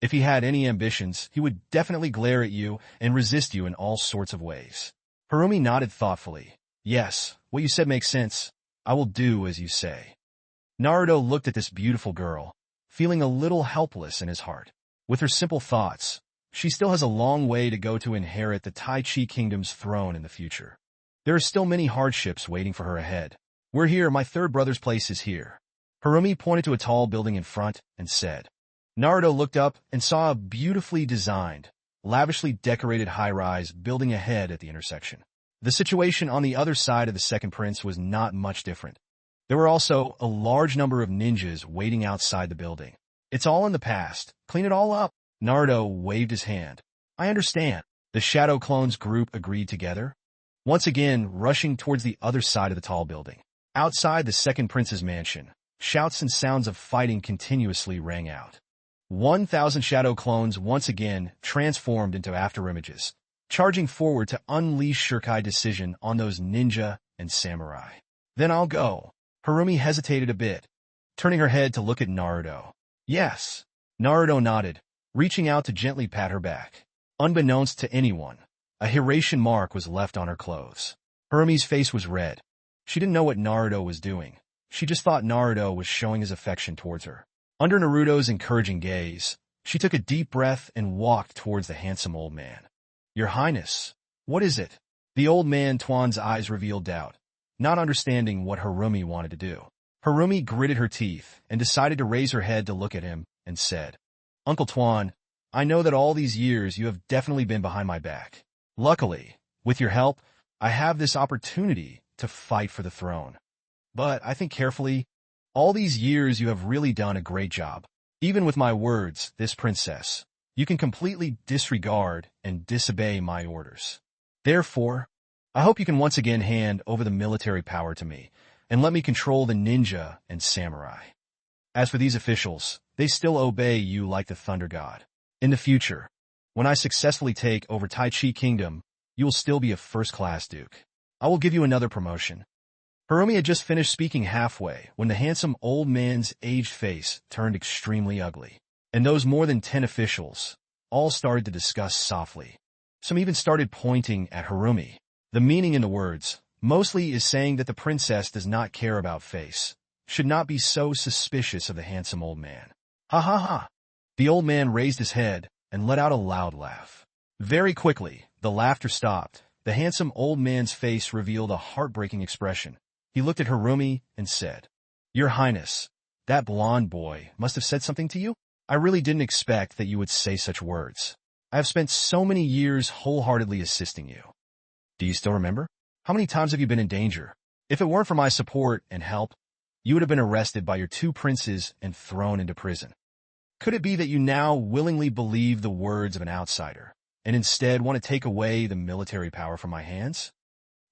A: If he had any ambitions, he would definitely glare at you and resist you in all sorts of ways. Harumi nodded thoughtfully. Yes, what you said makes sense. I will do as you say. Naruto looked at this beautiful girl, feeling a little helpless in his heart. With her simple thoughts, she still has a long way to go to inherit the Tai Chi Kingdom's throne in the future. There are still many hardships waiting for her ahead. We're here, my third brother's place is here. Harumi pointed to a tall building in front and said. Naruto looked up and saw a beautifully designed, lavishly decorated high-rise building ahead at the intersection. The situation on the other side of the second prince was not much different. There were also a large number of ninjas waiting outside the building. It's all in the past. Clean it all up. Naruto waved his hand. I understand. The Shadow Clones group agreed together, once again rushing towards the other side of the tall building. Outside the second prince's mansion, shouts and sounds of fighting continuously rang out. 1,000 Shadow Clones once again transformed into afterimages, charging forward to unleash Shirkai Decision on those ninja and samurai. Then I'll go. Harumi hesitated a bit, turning her head to look at Naruto. Yes. Naruto nodded, reaching out to gently pat her back. Unbeknownst to anyone, a Hiratian mark was left on her clothes. Harumi's face was red. She didn't know what Naruto was doing. She just thought Naruto was showing his affection towards her. Under Naruto's encouraging gaze, she took a deep breath and walked towards the handsome old man. Your Highness, what is it? The old man Tuan's eyes revealed doubt, not understanding what Harumi wanted to do. Harumi gritted her teeth and decided to raise her head to look at him and said, Uncle Tuan, I know that all these years you have definitely been behind my back. Luckily, with your help, I have this opportunity to fight for the throne. But I think carefully, all these years you have really done a great job. Even with my words, this princess, you can completely disregard and disobey my orders. Therefore, I hope you can once again hand over the military power to me and let me control the ninja and samurai. As for these officials, they still obey you like the Thunder God. In the future, when I successfully take over Tai Chi Kingdom, you will still be a first-class duke. I will give you another promotion. Harumi had just finished speaking halfway when the handsome old man's aged face turned extremely ugly, and those more than 10 officials all started to discuss softly. Some even started pointing at Harumi. The meaning in the words mostly is saying that the princess does not care about face, should not be so suspicious of the handsome old man. Ha ha ha! The old man raised his head and let out a loud laugh. Very quickly, the laughter stopped. The handsome old man's face revealed a heartbreaking expression. He looked at Harumi and said, Your Highness, that blonde boy must have said something to you? I really didn't expect that you would say such words. I have spent so many years wholeheartedly assisting you. Do you still remember? How many times have you been in danger? If it weren't for my support and help, you would have been arrested by your 2 princes and thrown into prison. Could it be that you now willingly believe the words of an outsider, and instead want to take away the military power from my hands?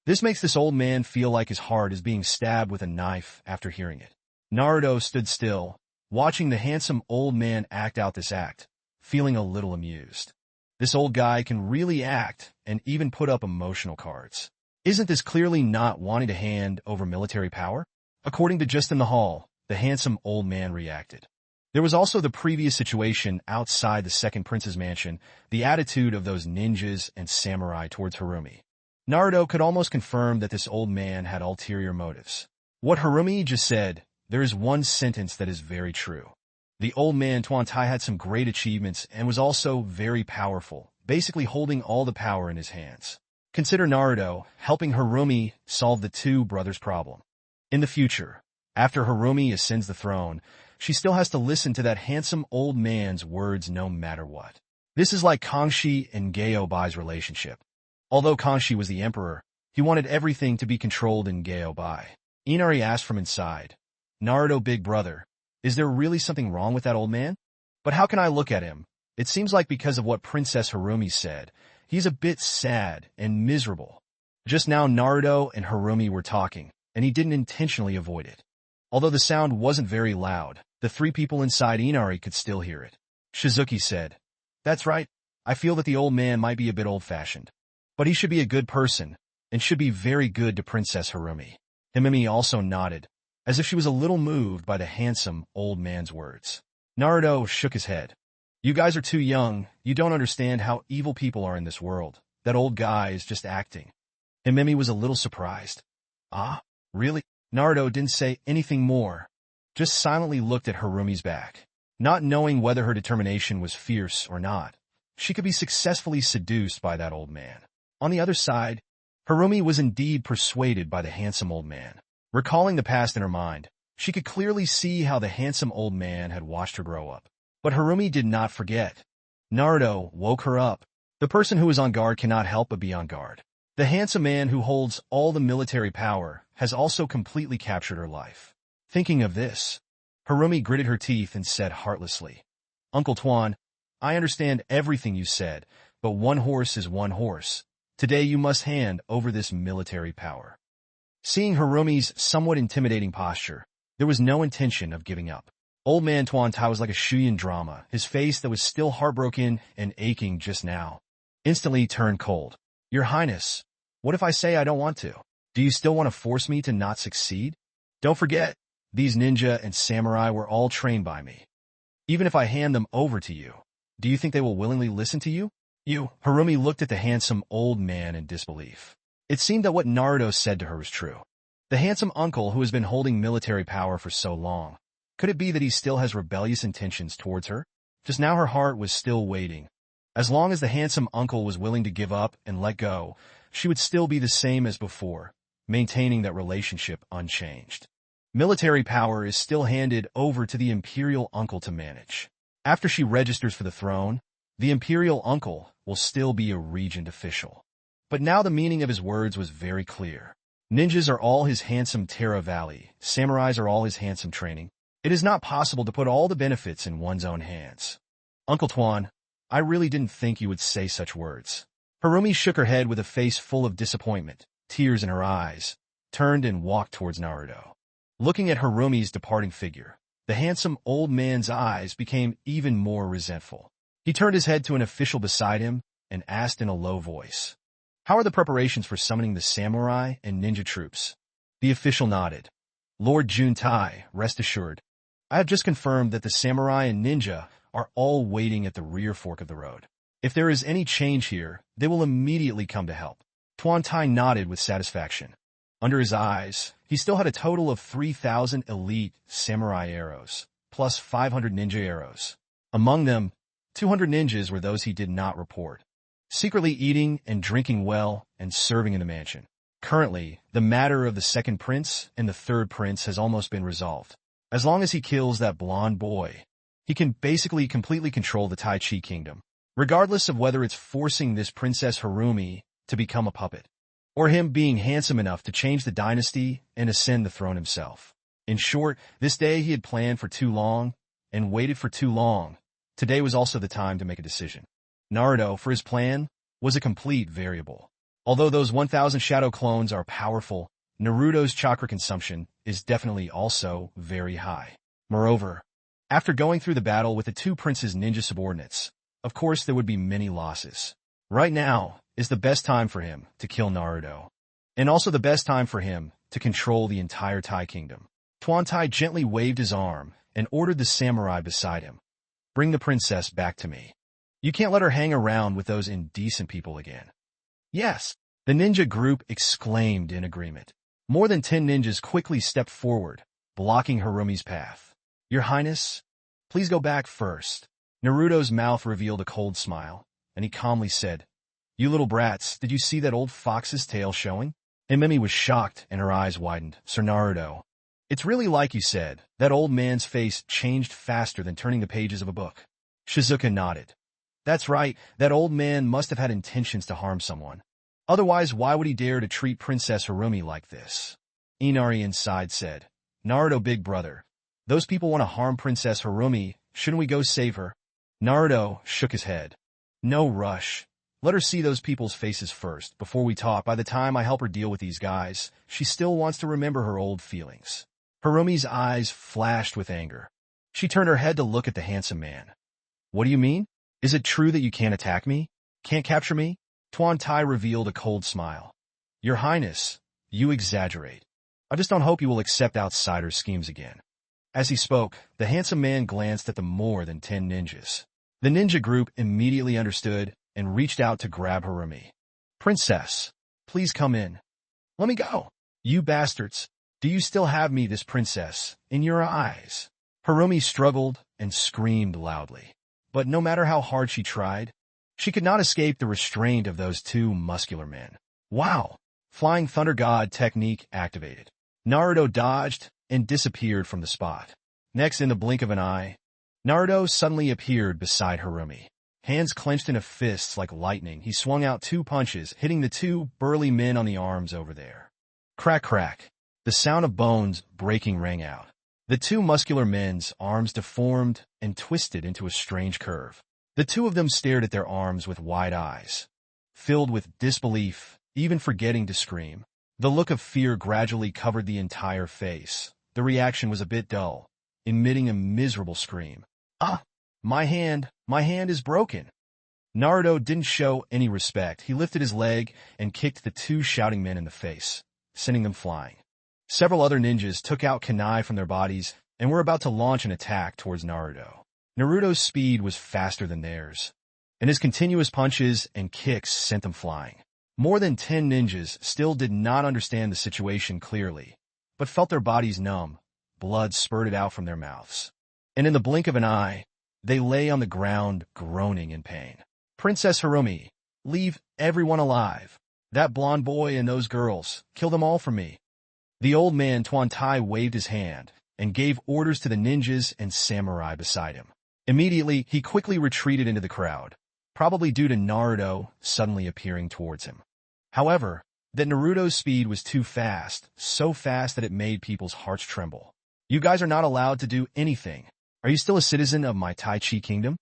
A: This makes this old man feel like his heart is being stabbed with a knife after hearing it. Naruto stood still, watching the handsome old man act out this act, feeling a little amused. This old guy can really act and even put up emotional cards. Isn't this clearly not wanting to hand over military power? According to Just in the Hall, the handsome old man reacted. There was also the previous situation outside the second prince's mansion, the attitude of those ninjas and samurai towards Harumi. Naruto could almost confirm that this old man had ulterior motives. What Harumi just said, there is one sentence that is very true. The old man Tuan Tai had some great achievements and was also very powerful, basically holding all the power in his hands. Consider Naruto helping Harumi solve the 2 brothers' problem. In the future, after Harumi ascends the throne, she still has to listen to that handsome old man's words no matter what. This is like Kangxi and Gaobai's relationship. Although Kangxi was the emperor, he wanted everything to be controlled in Gaobai. Inari asked from inside, Naruto, big brother, is there really something wrong with that old man? But how can I look at him? It seems like because of what Princess Harumi said, he's a bit sad and miserable. Just now Naruto and Harumi were talking, and he didn't intentionally avoid it. Although the sound wasn't very loud, the 3 people inside Inari could still hear it. Shizuki said, That's right, I feel that the old man might be a bit old-fashioned. But he should be a good person, and should be very good to Princess Harumi. Himimi also nodded, as if she was a little moved by the handsome old man's words. Naruto shook his head. You guys are too young. You don't understand how evil people are in this world. That old guy is just acting. Himemi was a little surprised. Ah, really? Naruto didn't say anything more, just silently looked at Harumi's back. Not knowing whether her determination was fierce or not, she could be successfully seduced by that old man. On the other side, Harumi was indeed persuaded by the handsome old man. Recalling the past in her mind, she could clearly see how the handsome old man had watched her grow up. But Harumi did not forget. Naruto woke her up. The person who is on guard cannot help but be on guard. The handsome man who holds all the military power has also completely captured her life. Thinking of this, Harumi gritted her teeth and said heartlessly, Uncle Tuan, I understand everything you said, but one horse is one horse. Today you must hand over this military power. Seeing Harumi's somewhat intimidating posture, there was no intention of giving up. Old man Tuan Tai was like a Shuyan drama, his face that was still heartbroken and aching just now, instantly turned cold. Your Highness, what if I say I don't want to? Do you still want to force me to not succeed? Don't forget, these ninja and samurai were all trained by me. Even if I hand them over to you, do you think they will willingly listen to you? Harumi looked at the handsome old man in disbelief. It seemed that what Naruto said to her was true. The handsome uncle who has been holding military power for so long. Could it be that he still has rebellious intentions towards her? Just now her heart was still waiting. As long as the handsome uncle was willing to give up and let go, she would still be the same as before, maintaining that relationship unchanged. Military power is still handed over to the imperial uncle to manage. After she registers for the throne, the imperial uncle will still be a regent official. But now the meaning of his words was very clear. Ninjas are all his handsome Terra Valley, samurais are all his handsome training. It is not possible to put all the benefits in one's own hands. Uncle Tuan, I really didn't think you would say such words. Harumi shook her head with a face full of disappointment, tears in her eyes, turned and walked towards Naruto. Looking at Harumi's departing figure, the handsome old man's eyes became even more resentful. He turned his head to an official beside him and asked in a low voice, How are the preparations for summoning the samurai and ninja troops? The official nodded. Lord Juntai, rest assured, I have just confirmed that the samurai and ninja are all waiting at the rear fork of the road. If there is any change here, they will immediately come to help. Tuan Tai nodded with satisfaction. Under his eyes, he still had a total of 3,000 elite samurai arrows, plus 500 ninja arrows. Among them, 200 ninjas were those he did not report, secretly eating and drinking well and serving in the mansion. Currently, the matter of the second prince and the third prince has almost been resolved. As long as he kills that blonde boy, he can basically completely control the Tai Chi kingdom, regardless of whether it's forcing this Princess Harumi to become a puppet, or him being handsome enough to change the dynasty and ascend the throne himself. In short, this day he had planned for too long and waited for too long. Today was also the time to make a decision. Naruto, for his plan, was a complete variable. Although those 1,000 shadow clones are powerful, Naruto's chakra consumption is definitely also very high. Moreover, after going through the battle with the two princes' ninja subordinates, of course there would be many losses. Right now is the best time for him to kill Naruto, and also the best time for him to control the entire Tai kingdom. Tuan Tai gently waved his arm and ordered the samurai beside him. Bring the princess back to me. You can't let her hang around with those indecent people again. Yes, the ninja group exclaimed in agreement. More than 10 ninjas quickly stepped forward, blocking Harumi's path. Your Highness, please go back first. Naruto's mouth revealed a cold smile, and he calmly said, You little brats, did you see that old fox's tail showing? Himemi was shocked and her eyes widened. Sir Naruto, it's really like you said, that old man's face changed faster than turning the pages of a book. Shizuka nodded. That's right, that old man must have had intentions to harm someone. Otherwise, why would he dare to treat Princess Harumi like this? Inari inside said, Naruto big brother, those people want to harm Princess Harumi, shouldn't we go save her? Naruto shook his head. No rush. Let her see those people's faces first, before we talk. By the time I help her deal with these guys, she still wants to remember her old feelings. Harumi's eyes flashed with anger. She turned her head to look at the handsome man. What do you mean? Is it true that you can't attack me? Can't capture me? Tuan Tai revealed a cold smile. Your Highness, you exaggerate. I just don't hope you will accept outsider schemes again. As he spoke, the handsome man glanced at the more than 10 ninjas. The ninja group immediately understood and reached out to grab Harumi. Princess, please come in. Let me go. You bastards. Do you still have me, this princess, in your eyes? Harumi struggled and screamed loudly. But no matter how hard she tried, she could not escape the restraint of those two muscular men. Wow! Flying Thunder God technique activated. Naruto dodged and disappeared from the spot. Next, in the blink of an eye, Naruto suddenly appeared beside Harumi. Hands clenched into fists like lightning, he swung out two punches, hitting the two burly men on the arms over there. Crack, crack. The sound of bones breaking rang out. The two muscular men's arms deformed and twisted into a strange curve. The two of them stared at their arms with wide eyes, filled with disbelief, even forgetting to scream. The look of fear gradually covered the entire face. The reaction was a bit dull, emitting a miserable scream. Ah! My hand is broken. Naruto didn't show any respect. He lifted his leg and kicked the two shouting men in the face, sending them flying. Several other ninjas took out kunai from their bodies and were about to launch an attack towards Naruto. Naruto's speed was faster than theirs, and his continuous punches and kicks sent them flying. More than 10 ninjas still did not understand the situation clearly, but felt their bodies numb, blood spurted out from their mouths. And in the blink of an eye, they lay on the ground groaning in pain. Princess Harumi, leave everyone alive. That blonde boy and those girls, kill them all for me. The old man Tuan Tai waved his hand and gave orders to the ninjas and samurai beside him. Immediately, he quickly retreated into the crowd, probably due to Naruto suddenly appearing towards him. However, that Naruto's speed was too fast, so fast that it made people's hearts tremble. You guys are not allowed to do anything. Are you still a citizen of my Tai Chi kingdom?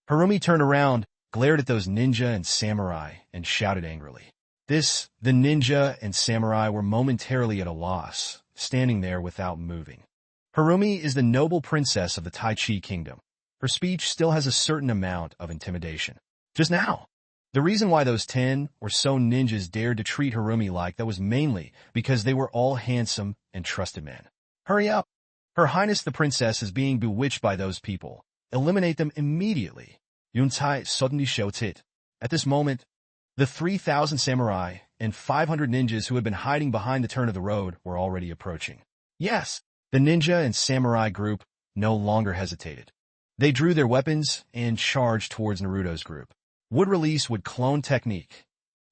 A: Harumi turned around, glared at those ninja and samurai, and shouted angrily. The ninja and samurai were momentarily at a loss, standing there without moving. Harumi is the noble princess of the Tai Chi kingdom. Her speech still has a certain amount of intimidation. Just now, the reason why those 10 or so ninjas dared to treat Harumi like that was mainly because they were all handsome and trusted men. Hurry up! Her Highness the Princess is being bewitched by those people. Eliminate them immediately. Yuntai suddenly shouts it. At this moment, the 3,000 samurai and 500 ninjas who had been hiding behind the turn of the road were already approaching. Yes, the ninja and samurai group no longer hesitated. They drew their weapons and charged towards Naruto's group. Wood release would clone technique.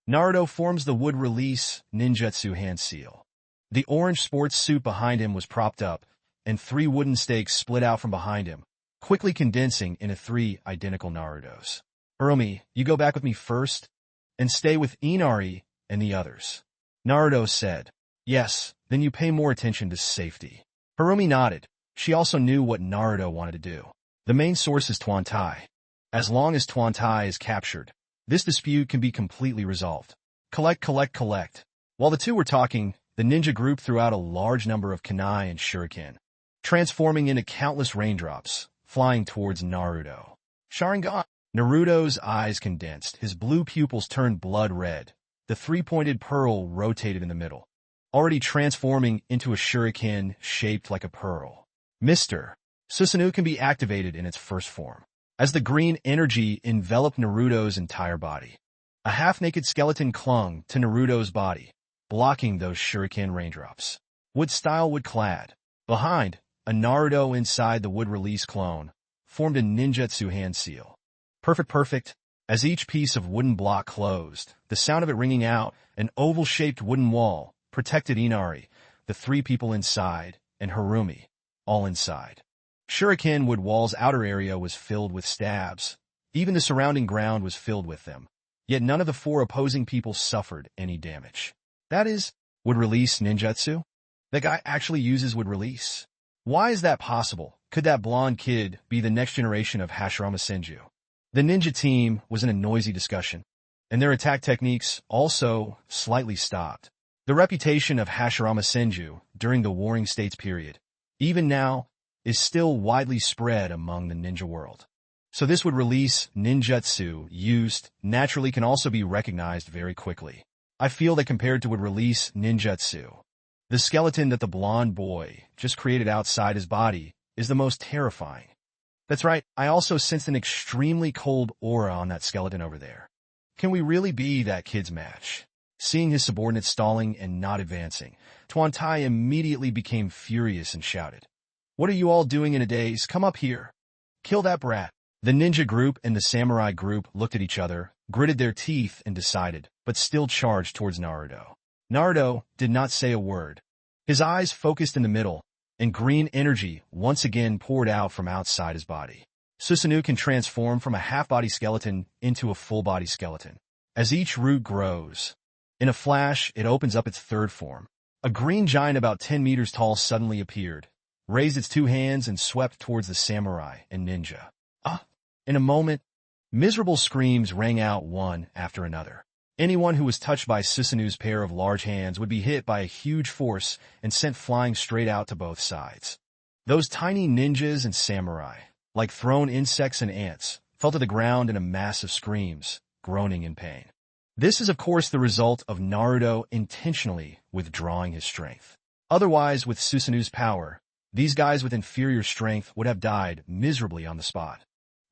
A: Naruto forms the wood release ninjutsu hand seal. The orange sports suit behind him was propped up, and 3 wooden stakes split out from behind him, quickly condensing into 3 identical Narutos. Harumi, you go back with me first, and stay with Inari and the others. Naruto said. Yes, then you pay more attention to safety. Harumi nodded. She also knew what Naruto wanted to do. The main source is Tuan Tai. As long as Tuan Tai is captured, this dispute can be completely resolved. Collect. While the two were talking, the ninja group threw out a large number of kunai and shuriken, transforming into countless raindrops, flying towards Naruto. Sharingan! Naruto's eyes condensed, his blue pupils turned blood red. The 3-pointed pearl rotated in the middle, already transforming into a shuriken shaped like a pearl. Mr. Susanoo can be activated in its first form. As the green energy enveloped Naruto's entire body, a half-naked skeleton clung to Naruto's body, blocking those shuriken raindrops. Wood-style wood-clad. Behind, a Naruto inside the wood-release clone formed a ninjutsu hand seal. Perfect. As each piece of wooden block closed, the sound of it ringing out, an oval-shaped wooden wall protected Inari, the 3 people inside, and Harumi, all inside. Shuriken Wood Wall's outer area was filled with stabs. Even the surrounding ground was filled with them. Yet none of the 4 opposing people suffered any damage. That is, wood release ninjutsu? That guy actually uses wood release. Why is that possible? Could that blonde kid be the next generation of Hashirama Senju? The ninja team was in a noisy discussion, and their attack techniques also slightly stopped. The reputation of Hashirama Senju during the Warring States period, even now, is still widely spread among the ninja world. So this would release ninjutsu used naturally can also be recognized very quickly. I feel that compared to would release ninjutsu, the skeleton that the blonde boy just created outside his body is the most terrifying. That's right, I also sensed an extremely cold aura on that skeleton over there. Can we really be that kid's match? Seeing his subordinate stalling and not advancing, Tuan Tai immediately became furious and shouted, "What are you all doing in a daze? Come up here. Kill that brat." The ninja group and the samurai group looked at each other, gritted their teeth, and decided, but still charged towards Naruto. Naruto did not say a word. His eyes focused in the middle, and green energy once again poured out from outside his body. Susanoo can transform from a half-body skeleton into a full-body skeleton. As each root grows, in a flash, it opens up its third form. A green giant about 10 meters tall suddenly appeared, raised its two hands, and swept towards the samurai and ninja. In a moment, miserable screams rang out one after another. Anyone who was touched by Susanoo's pair of large hands would be hit by a huge force and sent flying straight out to both sides. Those tiny ninjas and samurai, like thrown insects and ants, fell to the ground in a mass of screams, groaning in pain. This is of course the result of Naruto intentionally withdrawing his strength. Otherwise, with Susanoo's power, these guys with inferior strength would have died miserably on the spot.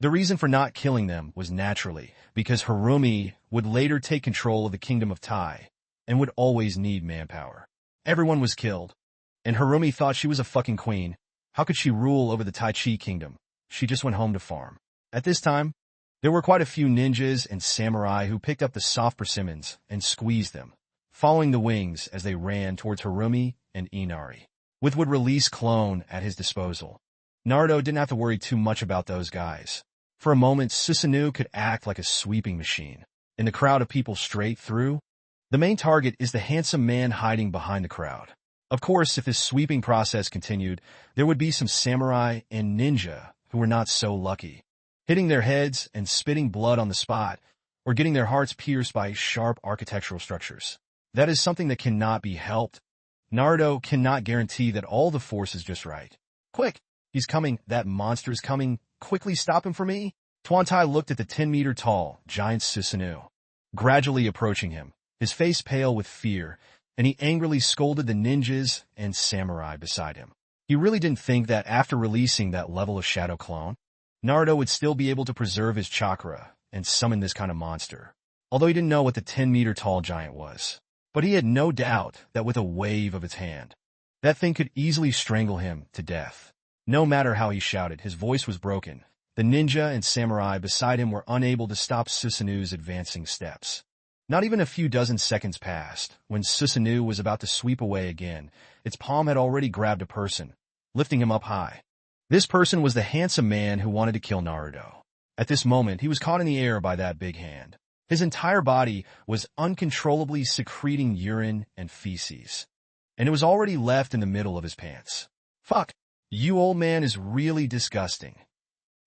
A: The reason for not killing them was naturally because Harumi would later take control of the kingdom of Tai and would always need manpower. Everyone was killed, and Harumi thought she was a fucking queen. How could she rule over the Tai Chi kingdom? She just went home to farm. At this time, there were quite a few ninjas and samurai who picked up the soft persimmons and squeezed them, following the wings as they ran towards Harumi and Inari, with would release clone at his disposal. Naruto didn't have to worry too much about those guys. For a moment, Susanoo could act like a sweeping machine. In the crowd of people straight through, the main target is the handsome man hiding behind the crowd. Of course, if this sweeping process continued, there would be some samurai and ninja who were not so lucky, hitting their heads and spitting blood on the spot, or getting their hearts pierced by sharp architectural structures. That is something that cannot be helped. Naruto cannot guarantee that all the force is just right. Quick! He's coming! That monster is coming! Quickly stop him for me! Tuan Tai looked at the 10-meter-tall giant Susanoo, gradually approaching him, his face pale with fear, and he angrily scolded the ninjas and samurai beside him. He really didn't think that after releasing that level of shadow clone, Naruto would still be able to preserve his chakra and summon this kind of monster, although he didn't know what the 10-meter-tall giant was. But he had no doubt that with a wave of its hand, that thing could easily strangle him to death. No matter how he shouted, his voice was broken. The ninja and samurai beside him were unable to stop Susanoo's advancing steps. Not even a few dozen seconds passed. When Susanoo was about to sweep away again, its palm had already grabbed a person, lifting him up high. This person was the handsome man who wanted to kill Naruto. At this moment, he was caught in the air by that big hand. His entire body was uncontrollably secreting urine and feces, and it was already left in the middle of his pants. Fuck! You old man is really disgusting.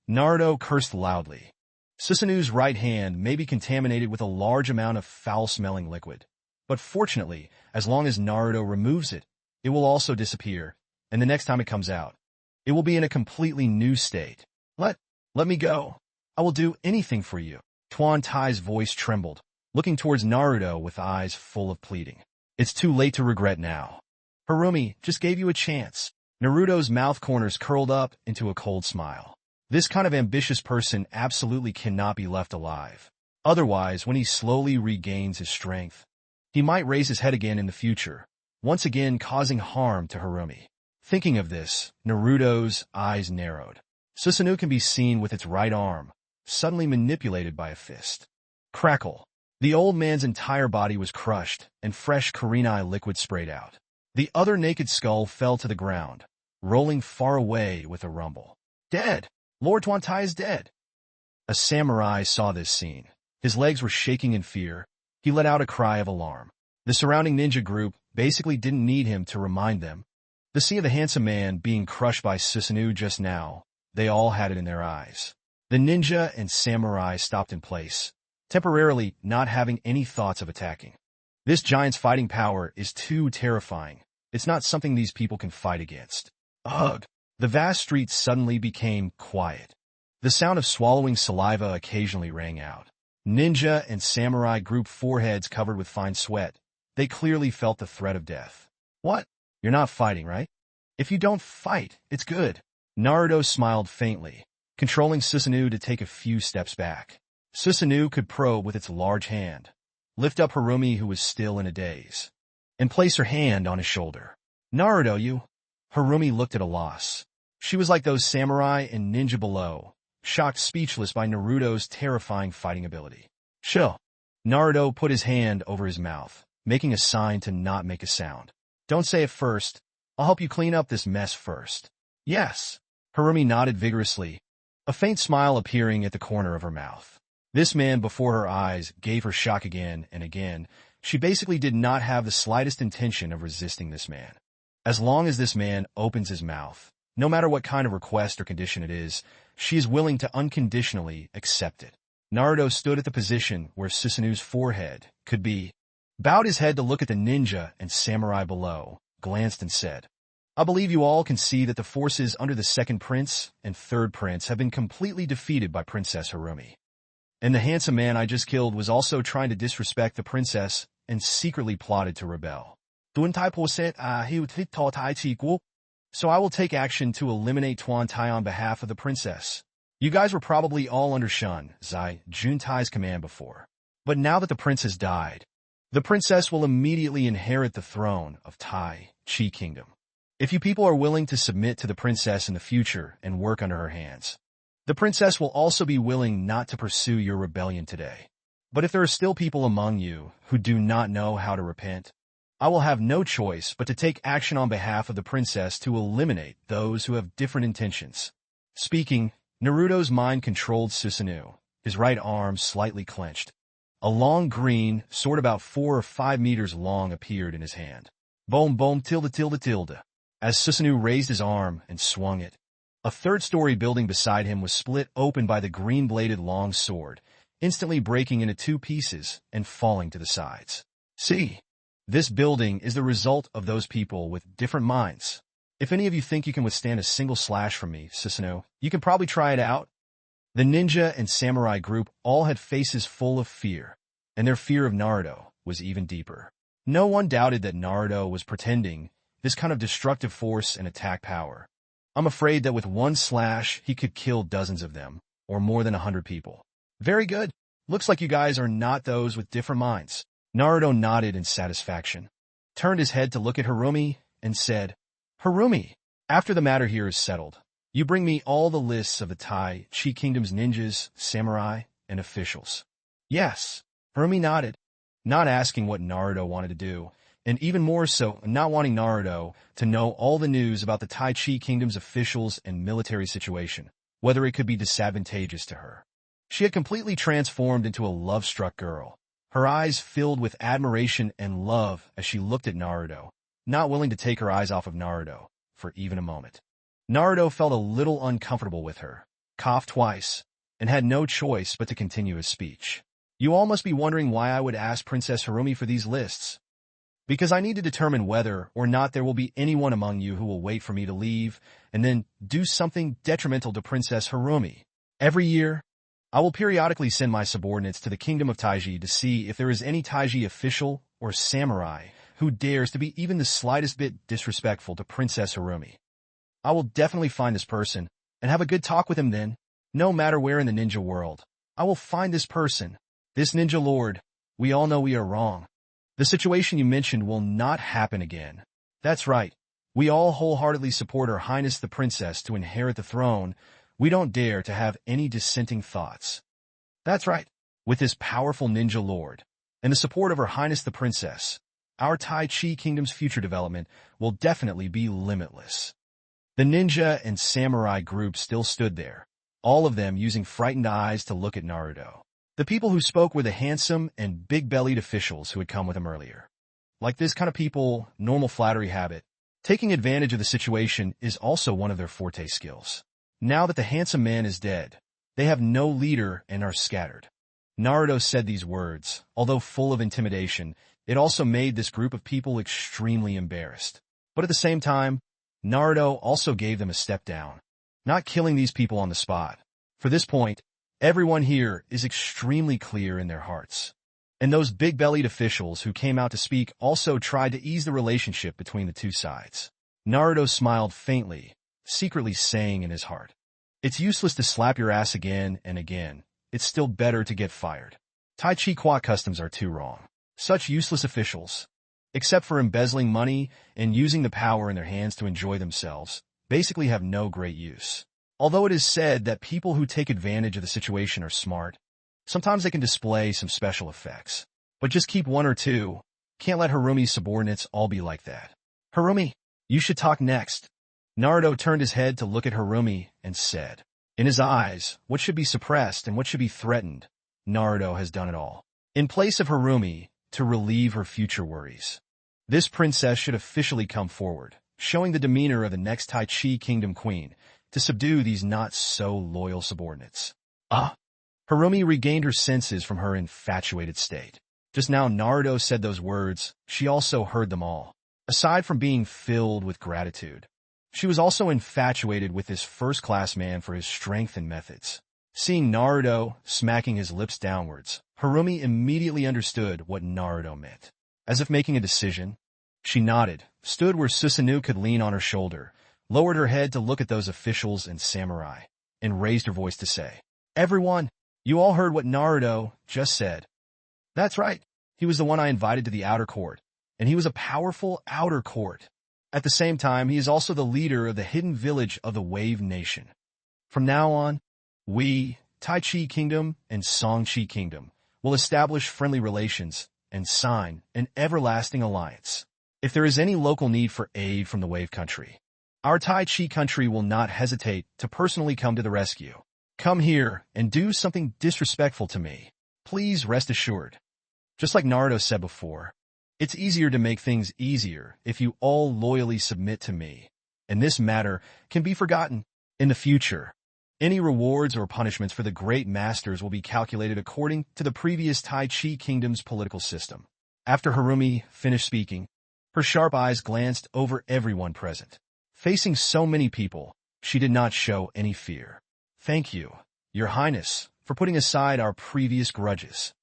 A: Naruto cursed loudly. Susanoo's right hand may be contaminated with a large amount of foul-smelling liquid, but fortunately, as long as Naruto removes it, it will also disappear, and the next time it comes out, it will be in a completely new state. Let me go. I will do anything for you. Tuan Tai's voice trembled, looking towards Naruto with eyes full of pleading. It's too late to regret now. Harumi just gave you a chance. Naruto's mouth corners curled up into a cold smile. This kind of ambitious person absolutely cannot be left alive. Otherwise, when he slowly regains his strength, he might raise his head again in the future, once again causing harm to Harumi. Thinking of this, Naruto's eyes narrowed. Susanoo can be seen with its right arm, suddenly manipulated by a fist. Crackle! The old man's entire body was crushed, and fresh Kurenai liquid sprayed out. The other naked skull fell to the ground, rolling far away with a rumble. Dead! Lord Tuan Tai is dead! A samurai saw this scene. His legs were shaking in fear. He let out a cry of alarm. The surrounding ninja group basically didn't need him to remind them. The scene of the handsome man being crushed by Susanoo just now, they all had it in their eyes. The ninja and samurai stopped in place, temporarily not having any thoughts of attacking. This giant's fighting power is too terrifying. It's not something these people can fight against. Ugh! The vast streets suddenly became quiet. The sound of swallowing saliva occasionally rang out. Ninja and samurai group foreheads covered with fine sweat. They clearly felt the threat of death. What? You're not fighting, right? If you don't fight, it's good. Naruto smiled faintly. controlling Susanoo to take a few steps back. Susanoo could probe with its large hand, lift up Harumi, who was still in a daze, and place her hand on his shoulder. Naruto, you? Harumi looked at a loss. She was like those samurai and ninja below, shocked speechless by Naruto's terrifying fighting ability. Chill. Naruto put his hand over his mouth, making a sign to not make a sound. Don't say it first. I'll help you clean up this mess first. Yes. Harumi nodded vigorously, a faint smile appearing at the corner of her mouth. This man before her eyes gave her shock again and again. She basically did not have the slightest intention of resisting this man. As long as this man opens his mouth, no matter what kind of request or condition it is, she is willing to unconditionally accept it. Naruto stood at the position where Susanoo's forehead could be, bowed his head to look at the ninja and samurai below, glanced and said, I believe you all can see that the forces under the second prince and third prince have been completely defeated by Princess Harumi. And the handsome man I just killed was also trying to disrespect the princess and secretly plotted to rebel. So I will take action to eliminate Tuan Tai on behalf of the princess. You guys were probably all under Shun Zai Juntai's command before. But now that the prince has died, the princess will immediately inherit the throne of Tai Chi Kingdom. If you people are willing to submit to the princess in the future and work under her hands, the princess will also be willing not to pursue your rebellion today. But if there are still people among you who do not know how to repent, I will have no choice but to take action on behalf of the princess to eliminate those who have different intentions. Speaking, Naruto's mind-controlled Susanoo, his right arm slightly clenched. A long green, sword about 4 or 5 meters long appeared in his hand. Boom boom tilde tilde tilde. As Susanoo raised his arm and swung it, a third-story building beside him was split open by the green-bladed long sword, instantly breaking into 2 pieces and falling to the sides. See? This building is the result of those people with different minds. If any of you think you can withstand a single slash from me, Susanoo, you can probably try it out. The ninja and samurai group all had faces full of fear, and their fear of Naruto was even deeper. No one doubted that Naruto was pretending this kind of destructive force and attack power. I'm afraid that with one slash, he could kill dozens of them, or more than 100 people. Very good. Looks like you guys are not those with different minds. Naruto nodded in satisfaction, turned his head to look at Harumi, and said, Harumi, after the matter here is settled, you bring me all the lists of the Tai Chi Kingdom's ninjas, samurai, and officials. Yes, Harumi nodded, not asking what Naruto wanted to do, and even more so, not wanting Naruto to know all the news about the Tai Chi Kingdom's officials and military situation, whether it could be disadvantageous to her. She had completely transformed into a love-struck girl, her eyes filled with admiration and love as she looked at Naruto, not willing to take her eyes off of Naruto for even a moment. Naruto felt a little uncomfortable with her, coughed twice, and had no choice but to continue his speech. You all must be wondering why I would ask Princess Harumi for these lists. Because I need to determine whether or not there will be anyone among you who will wait for me to leave and then do something detrimental to Princess Harumi. Every year, I will periodically send my subordinates to the Kingdom of Taiji to see if there is any Taiji official or samurai who dares to be even the slightest bit disrespectful to Princess Harumi. I will definitely find this person and have a good talk with him then, no matter where in the ninja world. I will find this person, this ninja lord. We all know we are wrong. The situation you mentioned will not happen again. That's right. We all wholeheartedly support Her Highness the Princess to inherit the throne. We don't dare to have any dissenting thoughts. That's right. With this powerful ninja lord and the support of Her Highness the Princess, our Tai Chi Kingdom's future development will definitely be limitless. The ninja and samurai group still stood there, all of them using frightened eyes to look at Naruto. The people who spoke were the handsome and big-bellied officials who had come with him earlier. Like this kind of people, normal flattery habit, taking advantage of the situation is also one of their forte skills. Now that the handsome man is dead, they have no leader and are scattered. Naruto said these words, although full of intimidation. It also made this group of people extremely embarrassed. But at the same time, Naruto also gave them a step down, not killing these people on the spot. For this point, everyone here is extremely clear in their hearts. And those big-bellied officials who came out to speak also tried to ease the relationship between the two sides. Naruto smiled faintly, secretly saying in his heart, It's useless to slap your ass again and again. It's still better to get fired. Tai Chi Qua customs are too wrong. Such useless officials, except for embezzling money and using the power in their hands to enjoy themselves, basically have no great use. Although it is said that people who take advantage of the situation are smart, sometimes they can display some special effects. But just keep one or two. Can't let Harumi's subordinates all be like that. Harumi, you should talk next. Naruto turned his head to look at Harumi and said, in his eyes, what should be suppressed and what should be threatened? Naruto has done it all. In place of Harumi, to relieve her future worries. This princess should officially come forward, showing the demeanor of the next Tai Chi Kingdom queen, to subdue these not-so-loyal subordinates. Harumi regained her senses from her infatuated state. Just now Naruto said those words, she also heard them all. Aside from being filled with gratitude, she was also infatuated with this first-class man for his strength and methods. Seeing Naruto smacking his lips downwards, Harumi immediately understood what Naruto meant. As if making a decision, she nodded, stood where Susanoo could lean on her shoulder, lowered her head to look at those officials and samurai, and raised her voice to say, everyone, you all heard what Naruto just said. That's right. He was the one I invited to the outer court, and he was a powerful outer court. At the same time, he is also the leader of the hidden village of the Wave Nation. From now on, we, Tai Chi Kingdom and Song Chi Kingdom, will establish friendly relations and sign an everlasting alliance. If there is any local need for aid from the Wave Country, our Tai Chi country will not hesitate to personally come to the rescue. Come here and do something disrespectful to me. Please rest assured. Just like Naruto said before, it's easier to make things easier if you all loyally submit to me, and this matter can be forgotten. In the future, any rewards or punishments for the great masters will be calculated according to the previous Tai Chi Kingdom's political system. After Harumi finished speaking, her sharp eyes glanced over everyone present. Facing so many people, she did not show any fear. Thank you, Your Highness, for putting aside our previous grudges.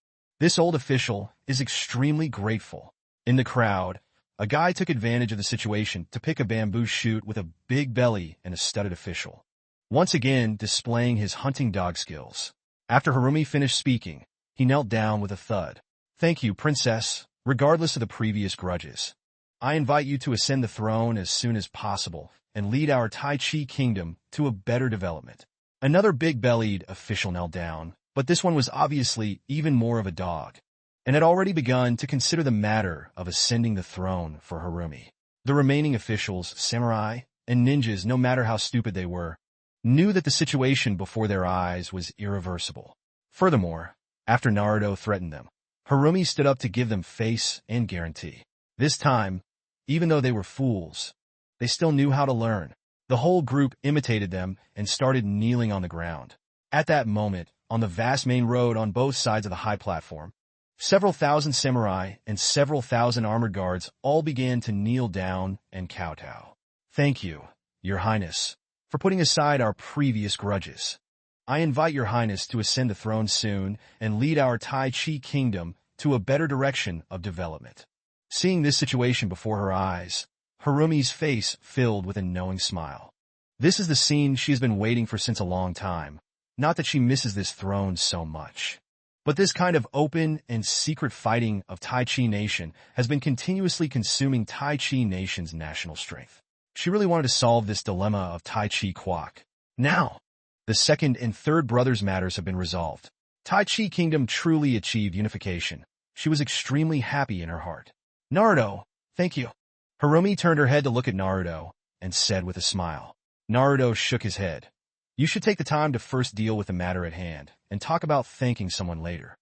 A: This old official is extremely grateful. In the crowd, a guy took advantage of the situation to pick a bamboo shoot with a big belly and a studded official, once again displaying his hunting dog skills. After Harumi finished speaking, he knelt down with a thud. Thank you, Princess, regardless of the previous grudges. I invite you to ascend the throne as soon as possible and lead our Tai Chi Kingdom to a better development. Another big-bellied official knelt down, but this one was obviously even more of a dog, and had already begun to consider the matter of ascending the throne for Harumi. The remaining officials, samurai, and ninjas, no matter how stupid they were, knew that the situation before their eyes was irreversible. Furthermore, after Naruto threatened them, Harumi stood up to give them face and guarantee. This time, even though they were fools, they still knew how to learn. The whole group imitated them and started kneeling on the ground. At that moment, on the vast main road on both sides of the high platform, several thousand samurai and several thousand armored guards all began to kneel down and kowtow. Thank you, Your Highness, for putting aside our previous grudges. I invite Your Highness to ascend the throne soon and lead our Tai Chi Kingdom to a better direction of development. Seeing this situation before her eyes, Harumi's face filled with a knowing smile. This is the scene she has been waiting for since a long time. Not that she misses this throne so much, but this kind of open and secret fighting of Tai Chi Nation has been continuously consuming Tai Chi Nation's national strength. She really wanted to solve this dilemma of Tai Chi Quoc. Now, the second and third brothers' matters have been resolved. Tai Chi Kingdom truly achieved unification. She was extremely happy in her heart. Naruto, thank you. Harumi turned her head to look at Naruto and said with a smile. Naruto shook his head. You should take the time to first deal with the matter at hand and talk about thanking someone later.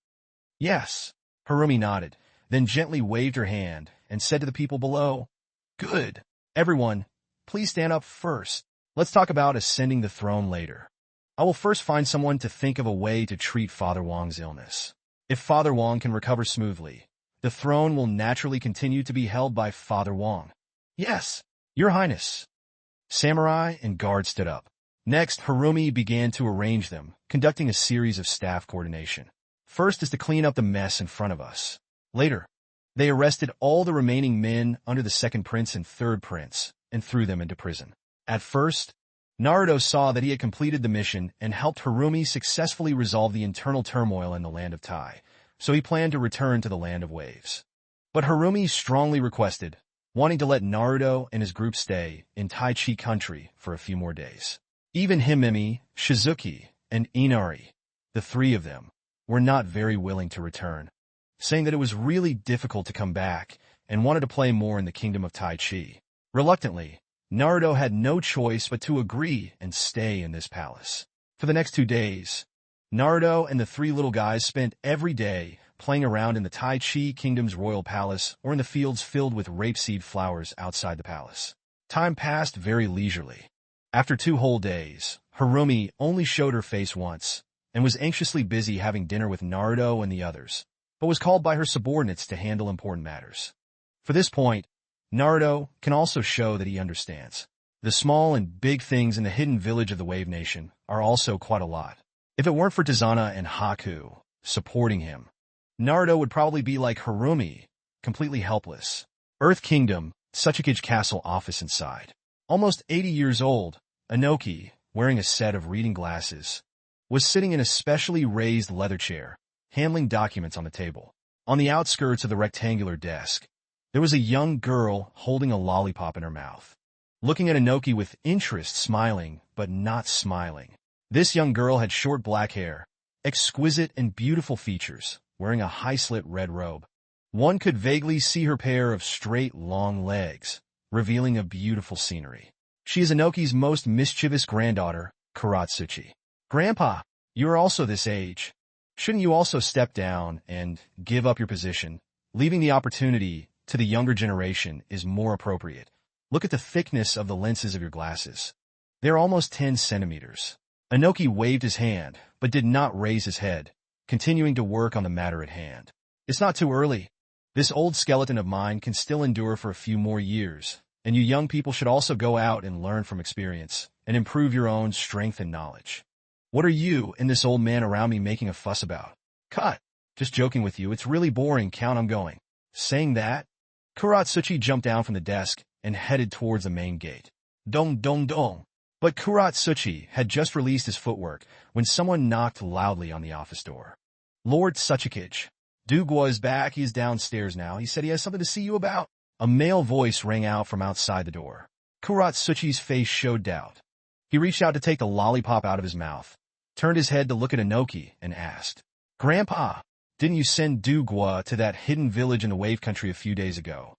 A: Yes. Harumi nodded, then gently waved her hand and said to the people below, Good. Everyone, please stand up first. Let's talk about ascending the throne later. I will first find someone to think of a way to treat Father Wong's illness. If Father Wong can recover smoothly, the throne will naturally continue to be held by Father Wong. Yes, Your Highness. Samurai and guards stood up. Next, Harumi began to arrange them, conducting a series of staff coordination. First is to clean up the mess in front of us. Later, they arrested all the remaining men under the second prince and third prince and threw them into prison. At first, Naruto saw that he had completed the mission and helped Harumi successfully resolve the internal turmoil in the land of Tai, so he planned to return to the land of waves. But Harumi strongly requested, wanting to let Naruto and his group stay in Tai Chi country for a few more days. Even Himimi, Shizuki, and Inari, the three of them, were not very willing to return, saying that it was really difficult to come back and wanted to play more in the kingdom of Tai Chi. Reluctantly, Naruto had no choice but to agree and stay in this palace. For the next 2 days, Naruto and the three little guys spent every day playing around in the Tai Chi Kingdom's royal palace or in the fields filled with rapeseed flowers outside the palace. Time passed very leisurely. After 2 whole days, Harumi only showed her face once and was anxiously busy having dinner with Naruto and the others, but was called by her subordinates to handle important matters. For this point, Naruto can also show that he understands. The small and big things in the hidden village of the Wave Nation are also quite a lot. If it weren't for Tazana and Haku supporting him, Naruto would probably be like Harumi, completely helpless. Earth Kingdom, Tsuchikage Castle office inside. Almost 80 years old, Inoki, wearing a set of reading glasses, was sitting in a specially raised leather chair, handling documents on the table. On the outskirts of the rectangular desk, there was a young girl holding a lollipop in her mouth, looking at Inoki with interest, smiling, but not smiling. This young girl had short black hair, exquisite and beautiful features, wearing a high-slit red robe. One could vaguely see her pair of straight, long legs, revealing a beautiful scenery. She is Inoki's most mischievous granddaughter, Kuratsuchi. Grandpa, you are also this age. Shouldn't you also step down and give up your position? Leaving the opportunity to the younger generation is more appropriate. Look at the thickness of the lenses of your glasses. They're almost 10 centimeters. Inoki waved his hand, but did not raise his head, continuing to work on the matter at hand. It's not too early. This old skeleton of mine can still endure for a few more years, and you young people should also go out and learn from experience, and improve your own strength and knowledge. What are you and this old man around me making a fuss about? Cut! Just joking with you, it's really boring, count I'm going. Saying that, Kuratsuchi jumped down from the desk and headed towards the main gate. Dong dong dong. But Kuratsuchi had just released his footwork when someone knocked loudly on the office door. Lord Tsuchikage. Dugwa is back, he is downstairs now. He said he has something to see you about. A male voice rang out from outside the door. Kuratsuchi's face showed doubt. He reached out to take the lollipop out of his mouth, turned his head to look at Inoki, and asked, Grandpa, didn't you send Dugwa to that hidden village in the Wave Country a few days ago,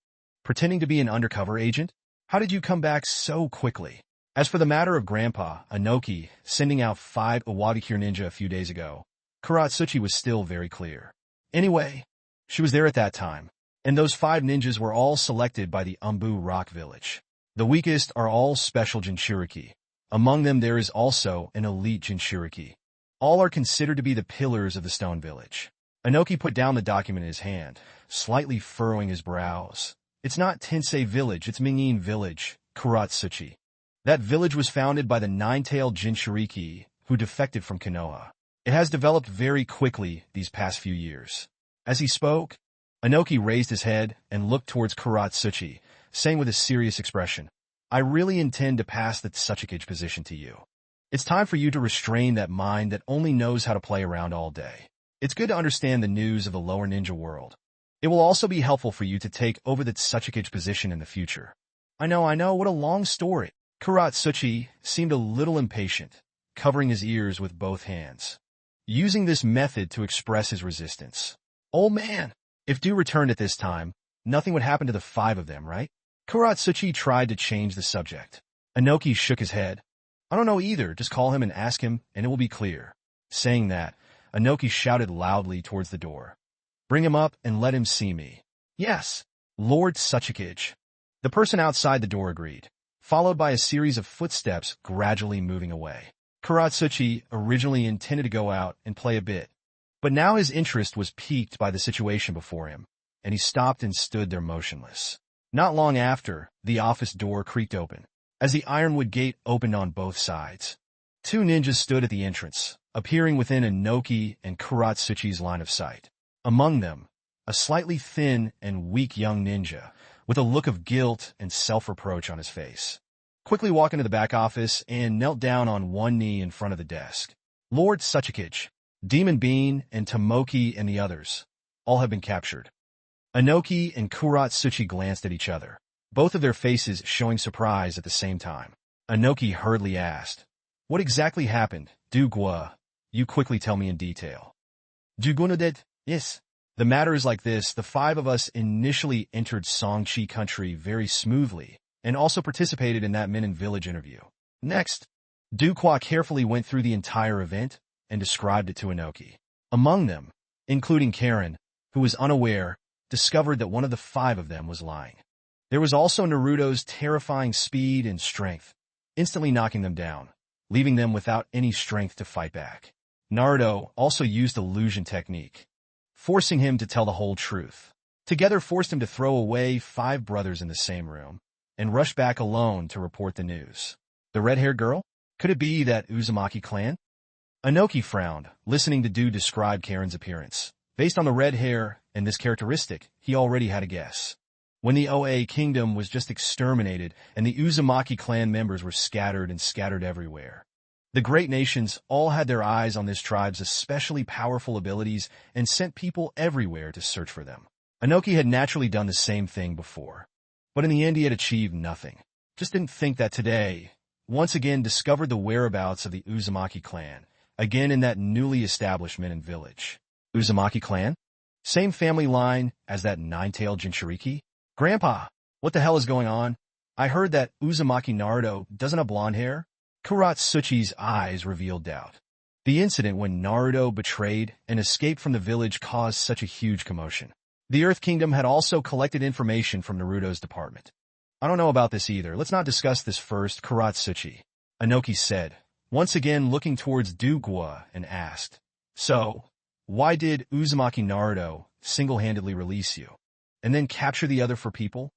A: pretending to be an undercover agent? How did you come back so quickly? As for the matter of Grandpa, Inoki, sending out 5 Iwadikure ninja a few days ago, Kuratsuchi was still very clear. Anyway, she was there at that time, and those 5 ninjas were all selected by the Umbu Rock Village. The weakest are all special Jinchuriki. Among them there is also an elite Jinchuriki. All are considered to be the pillars of the Stone Village. Inoki put down the document in his hand, slightly furrowing his brows. It's not Tensei Village, it's Mingin Village, Kuratsuchi. That village was founded by the 9-tailed Jinchuriki who defected from Konoha. It has developed very quickly these past few years. As he spoke, Inoki raised his head and looked towards Kuratsuchi, saying with a serious expression, I really intend to pass the Tsuchikage position to you. It's time for you to restrain that mind that only knows how to play around all day. It's good to understand the news of the lower ninja world. It will also be helpful for you to take over the Tsuchikage position in the future. I know, what a long story. Kuratsuchi seemed a little impatient, covering his ears with both hands, using this method to express his resistance. Old man, if Du returned at this time, nothing would happen to the 5 of them, right? Kuratsuchi tried to change the subject. Inoki shook his head. I don't know either, just call him and ask him, and it will be clear. Saying that, Inoki shouted loudly towards the door. Bring him up and let him see me. Yes, Lord Tsuchikage. The person outside the door agreed, followed by a series of footsteps gradually moving away. Kuratsuchi originally intended to go out and play a bit, but now his interest was piqued by the situation before him, and he stopped and stood there motionless. Not long after, the office door creaked open, as the ironwood gate opened on both sides. 2 ninjas stood at the entrance, appearing within Inoki and Kuratsuchi's line of sight. Among them, a slightly thin and weak young ninja, with a look of guilt and self-reproach on his face. quickly walked into the back office and knelt down on one knee in front of the desk. Lord Suchikage, Demon Bean, and Tomoki and the others all have been captured. Inoki and Kuratsuchi glanced at each other, both of their faces showing surprise at the same time. Inoki hurriedly asked, "What exactly happened, Dugwa? You quickly tell me in detail." Jugunoded, yes. The matter is like this. The five of us initially entered Songchi country very smoothly and also participated in that Minin village interview. Next, Dukwa carefully went through the entire event and described it to Inoki. Among them, including Karen, who was unaware, discovered that one of the five of them was lying. There was also Naruto's terrifying speed and strength, instantly knocking them down, leaving them without any strength to fight back. Naruto also used illusion technique, forcing him to tell the whole truth. Together forced him to throw away five brothers in the same room and rush back alone to report the news. The red-haired girl? Could it be that Uzumaki clan? Inoki frowned, listening to Du describe Karen's appearance. Based on the red hair and this characteristic, he already had a guess. When the Oa kingdom was just exterminated and the Uzumaki clan members were scattered everywhere. The great nations all had their eyes on this tribe's especially powerful abilities and sent people everywhere to search for them. Inoki had naturally done the same thing before, but in the end he had achieved nothing. Just didn't think that today, once again discovered the whereabouts of the Uzumaki clan, again in that newly established Minin village. Uzumaki clan? Same family line as that nine-tailed Jinchuriki? Grandpa, what the hell is going on? I heard that Uzumaki Naruto doesn't have blonde hair? Kuratsuchi's eyes revealed doubt. The incident when Naruto betrayed and escaped from the village caused such a huge commotion. The Earth Kingdom had also collected information from Naruto's department. I don't know about this either. Let's not discuss this first, Kuratsuchi, Inoki said, once again looking towards Dugwa and asked, "So, why did Uzumaki Naruto single-handedly release you, and then capture the other for people?"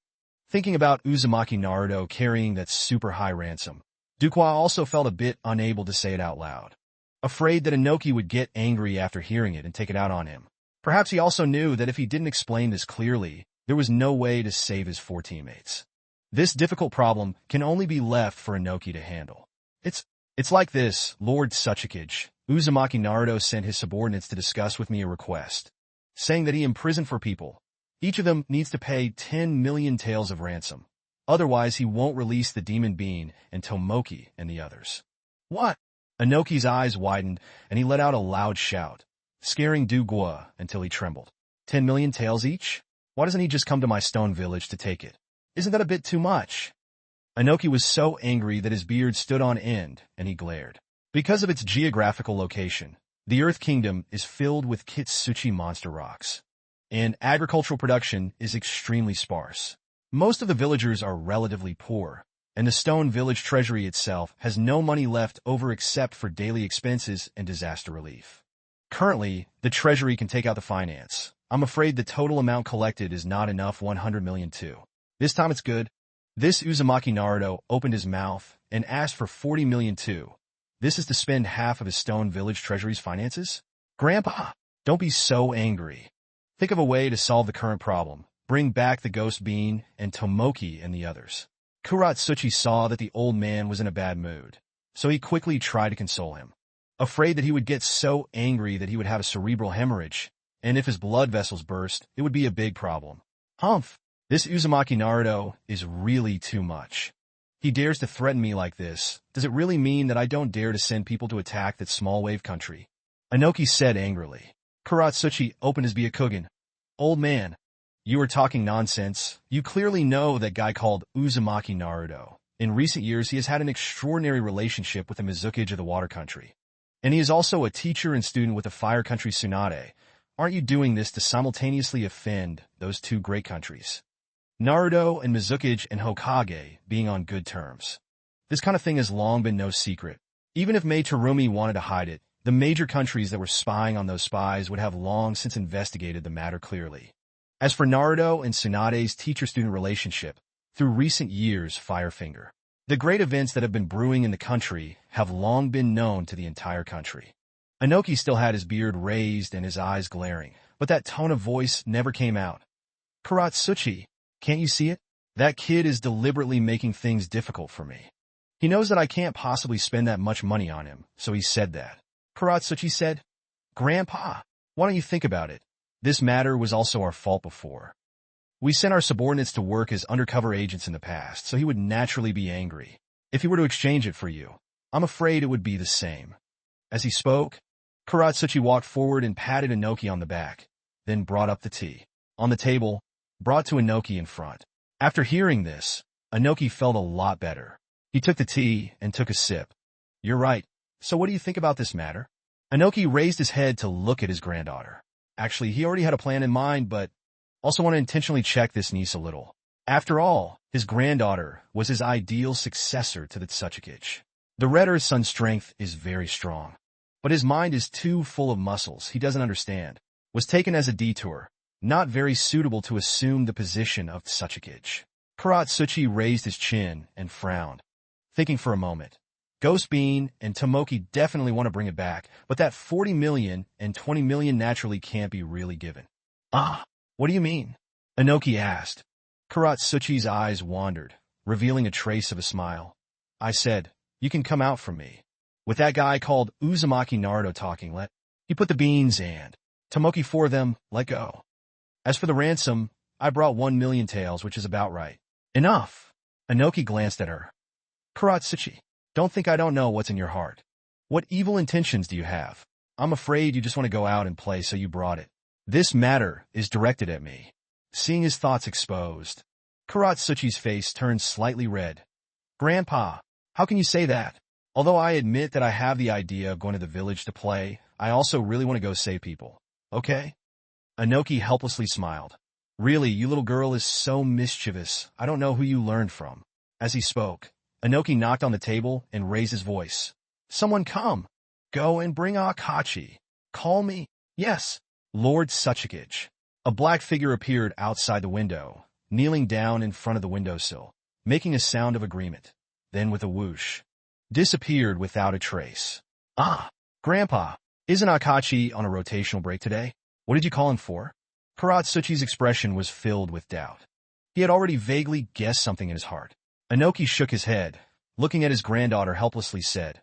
A: Thinking about Uzumaki Naruto carrying that super high ransom, Dukwa also felt a bit unable to say it out loud, afraid that Inoki would get angry after hearing it and take it out on him. Perhaps he also knew that if he didn't explain this clearly, there was no way to save his four teammates. This difficult problem can only be left for Inoki to handle. It's like this, Lord Suchikage. Uzumaki Naruto sent his subordinates to discuss with me a request, saying that he imprisoned for people. Each of them needs to pay 10 million taels of ransom. Otherwise, he won't release the Demon Bean and Tomoki and the others. What? Inoki's eyes widened, and he let out a loud shout, scaring Dugwa until he trembled. 10 million taels each? Why doesn't he just come to my stone village to take it? Isn't that a bit too much? Inoki was so angry that his beard stood on end, and he glared. Because of its geographical location, the Earth Kingdom is filled with Kitsuchi monster rocks, and agricultural production is extremely sparse. Most of the villagers are relatively poor, and the stone village treasury itself has no money left over except for daily expenses and disaster relief. Currently, the treasury can take out the finance. I'm afraid the total amount collected is not enough. 100 million too. This time it's good. This Uzumaki Naruto opened his mouth and asked for 40 million too. This is to spend half of his stone village treasury's finances? Grandpa, don't be so angry. Think of a way to solve the current problem. Bring back the Ghost Bean and Tomoki and the others. Kuratsuchi saw that the old man was in a bad mood, so he quickly tried to console him, afraid that he would get so angry that he would have a cerebral hemorrhage, and if his blood vessels burst, it would be a big problem. Humph! This Uzumaki Naruto is really too much. He dares to threaten me like this. Does it really mean that I don't dare to send people to attack that small wave country? Inoki said angrily. Kuratsuchi opened his Byakugan. Old man, you are talking nonsense. You clearly know that guy called Uzumaki Naruto. In recent years, he has had an extraordinary relationship with the Mizukage of the water country. And he is also a teacher and student with the fire country Tsunade. Aren't you doing this to simultaneously offend those two great countries? Naruto and Mizukage and Hokage being on good terms. This kind of thing has long been no secret. Even if Mei Terumi wanted to hide it, the major countries that were spying on those spies would have long since investigated the matter clearly. As for Naruto and Tsunade's teacher-student relationship, through recent years, Firefinger, the great events that have been brewing in the country have long been known to the entire country. Inoki still had his beard raised and his eyes glaring, but that tone of voice never came out. Kuratsuchi, can't you see it? That kid is deliberately making things difficult for me. He knows that I can't possibly spend that much money on him, so he said that. Kuratsuchi said, Grandpa, why don't you think about it? This matter was also our fault before. We sent our subordinates to work as undercover agents in the past, so he would naturally be angry. If he were to exchange it for you, I'm afraid it would be the same. As he spoke, Kuratsuchi walked forward and patted Inoki on the back, then brought up the tea. On the table, brought to Inoki in front. After hearing this, Inoki felt a lot better. He took the tea and took a sip. You're right. So what do you think about this matter? Inoki raised his head to look at his granddaughter. Actually, he already had a plan in mind, but also want to intentionally check this niece a little. After all, his granddaughter was his ideal successor to the Tsuchikage. The Red Son's strength is very strong, but his mind is too full of muscles he doesn't understand. Was taken as a detour, not very suitable to assume the position of Tsuchikage. Kuratsuchi raised his chin and frowned, thinking for a moment. Ghost Bean and Tomoki definitely want to bring it back, but that 40 million and 20 million naturally can't be really given. What do you mean? Inoki asked. Kuratsuchi's eyes wandered, revealing a trace of a smile. I said, you can come out from me. With that guy called Uzumaki Naruto talking, he put the beans and Tomoki for them, let go. As for the ransom, I brought 1 million taels, which is about right. Enough. Inoki glanced at her. Kuratsuchi, don't think I don't know what's in your heart. What evil intentions do you have? I'm afraid you just want to go out and play, so you brought it. This matter is directed at me. Seeing his thoughts exposed, Kuratsuchi's face turned slightly red. Grandpa, how can you say that? Although I admit that I have the idea of going to the village to play, I also really want to go save people. Okay? Inoki helplessly smiled. Really, you little girl is so mischievous. I don't know who you learned from. As he spoke, Inoki knocked on the table and raised his voice. Someone come. Go and bring Akachi. Call me. Yes, Lord Tsuchikage. A black figure appeared outside the window, kneeling down in front of the windowsill, making a sound of agreement. Then with a whoosh, disappeared without a trace. Grandpa, isn't Akachi on a rotational break today? What did you call him for? Kuratsuchi's expression was filled with doubt. He had already vaguely guessed something in his heart. Inoki shook his head, looking at his granddaughter helplessly said,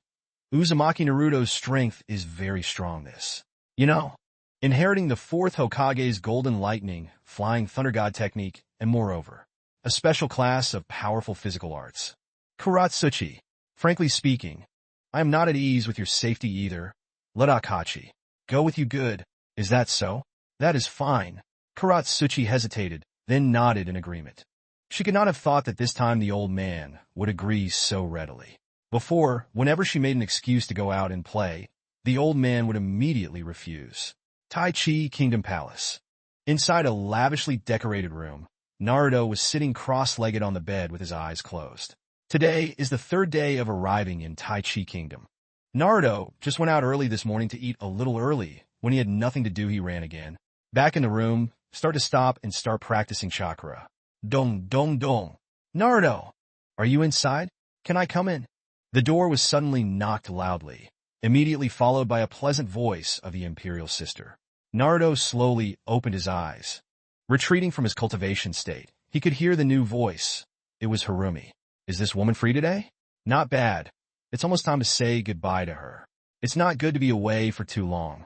A: Uzumaki Naruto's strength is very strong this. You know, inheriting the 4th Hokage's Golden Lightning, Flying Thunder God technique, and moreover, a special class of powerful physical arts. Kuratsuchi, frankly speaking, I am not at ease with your safety either. Let Akachi go with you good. Is that so? That is fine. Kuratsuchi hesitated, then nodded in agreement. She could not have thought that this time the old man would agree so readily. Before, whenever she made an excuse to go out and play, the old man would immediately refuse. Tai Chi Kingdom Palace. Inside a lavishly decorated room, Naruto was sitting cross-legged on the bed with his eyes closed. Today is the 3rd day of arriving in Tai Chi Kingdom. Naruto just went out early this morning to eat a little early. When he had nothing to do, he ran again. Back in the room, start to stop and start practicing chakra. Dong, dong, dong. Naruto, are you inside? Can I come in? The door was suddenly knocked loudly, immediately followed by a pleasant voice of the Imperial Sister. Naruto slowly opened his eyes. Retreating from his cultivation state, he could hear the new voice. It was Harumi. Is this woman free today? Not bad. It's almost time to say goodbye to her. It's not good to be away for too long.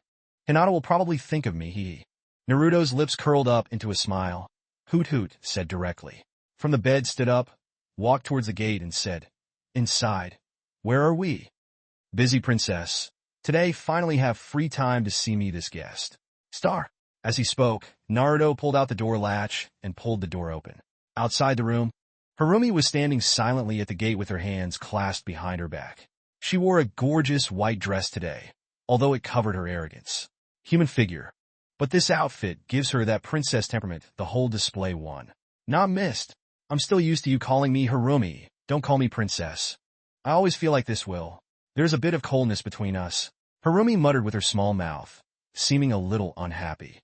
A: Hinata will probably think of me, Naruto's lips curled up into a smile. Hoot hoot, said directly. From the bed stood up, walked towards the gate and said, Inside. Where are we? Busy, princess. Today finally have free time to see me this guest. Star. As he spoke, Naruto pulled out the door latch and pulled the door open. Outside the room, Harumi was standing silently at the gate with her hands clasped behind her back. She wore a gorgeous white dress today, although it covered her arrogance. Human figure. But this outfit gives her that princess temperament the whole display won. Not missed. I'm still used to you calling me Harumi. Don't call me princess. I always feel like this, Will. There's a bit of coldness between us. Harumi muttered with her small mouth, seeming a little unhappy.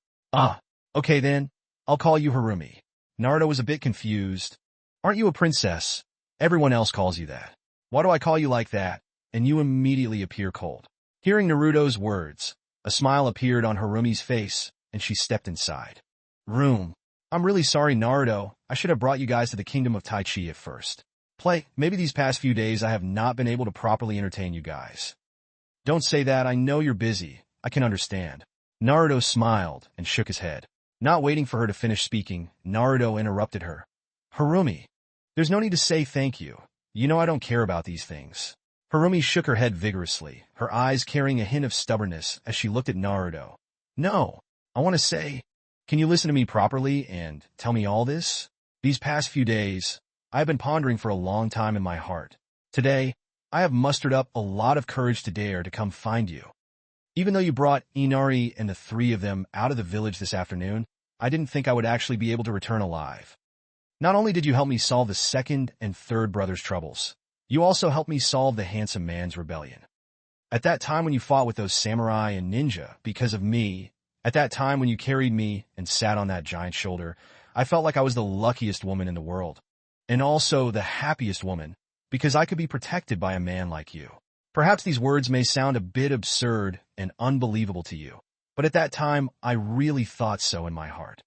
A: Okay then. I'll call you Harumi. Naruto was a bit confused. Aren't you a princess? Everyone else calls you that. Why do I call you like that? And you immediately appear cold. Hearing Naruto's words, a smile appeared on Harumi's face, and she stepped inside. Room. I'm really sorry, Naruto. I should have brought you guys to the kingdom of Tai Chi at first. Maybe these past few days I have not been able to properly entertain you guys. Don't say that, I know you're busy. I can understand. Naruto smiled and shook his head. Not waiting for her to finish speaking, Naruto interrupted her. Harumi, there's no need to say thank you. You know I don't care about these things. Harumi shook her head vigorously, her eyes carrying a hint of stubbornness as she looked at Naruto. No, I want to say, can you listen to me properly and tell me all this? These past few days, I've been pondering for a long time in my heart. Today, I have mustered up a lot of courage to dare to come find you. Even though you brought Inari and the three of them out of the village this afternoon, I didn't think I would actually be able to return alive. Not only did you help me solve the second and third brothers' troubles, you also helped me solve the handsome man's rebellion. At that time when you fought with those samurai and ninja because of me, at that time when you carried me and sat on that giant shoulder, I felt like I was the luckiest woman in the world, and also the happiest woman, because I could be protected by a man like you. Perhaps these words may sound a bit absurd and unbelievable to you, but at that time, I really thought so in my heart.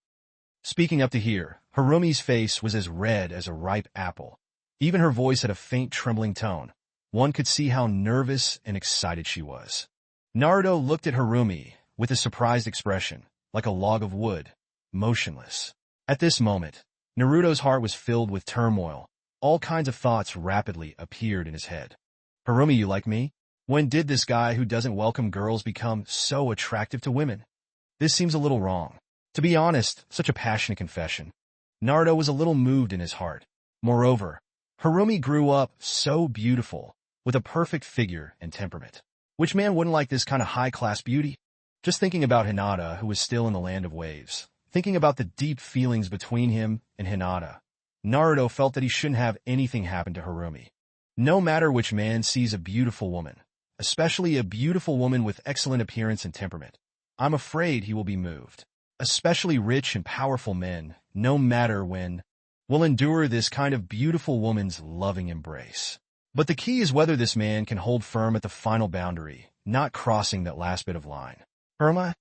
A: Speaking up to here, Harumi's face was as red as a ripe apple. Even her voice had a faint trembling tone. One could see how nervous and excited she was. Naruto looked at Harumi with a surprised expression, like a log of wood, motionless. At this moment, Naruto's heart was filled with turmoil. All kinds of thoughts rapidly appeared in his head. Harumi, you like me? When did this guy who doesn't welcome girls become so attractive to women? This seems a little wrong. To be honest, such a passionate confession. Naruto was a little moved in his heart. Moreover, Harumi grew up so beautiful, with a perfect figure and temperament. Which man wouldn't like this kind of high-class beauty? Just thinking about Hinata, who was still in the land of waves, thinking about the deep feelings between him and Hinata, Naruto felt that he shouldn't have anything happen to Harumi. No matter which man sees a beautiful woman, especially a beautiful woman with excellent appearance and temperament, I'm afraid he will be moved. Especially rich and powerful men, no matter when, will endure this kind of beautiful woman's loving embrace. But the key is whether this man can hold firm at the final boundary, not crossing that last bit of line. Irma?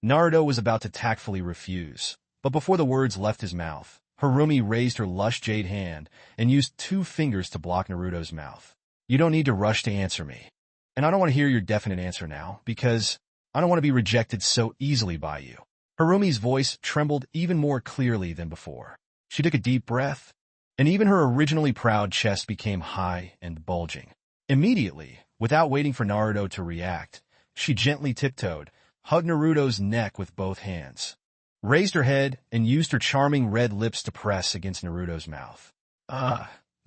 A: Naruto was about to tactfully refuse, but before the words left his mouth, Harumi raised her lush jade hand and used 2 fingers to block Naruto's mouth. You don't need to rush to answer me. And I don't want to hear your definite answer now, because I don't want to be rejected so easily by you. Harumi's voice trembled even more clearly than before. She took a deep breath, and even her originally proud chest became high and bulging. Immediately, without waiting for Naruto to react, she gently tiptoed, hugged Naruto's neck with both hands, raised her head, and used her charming red lips to press against Naruto's mouth.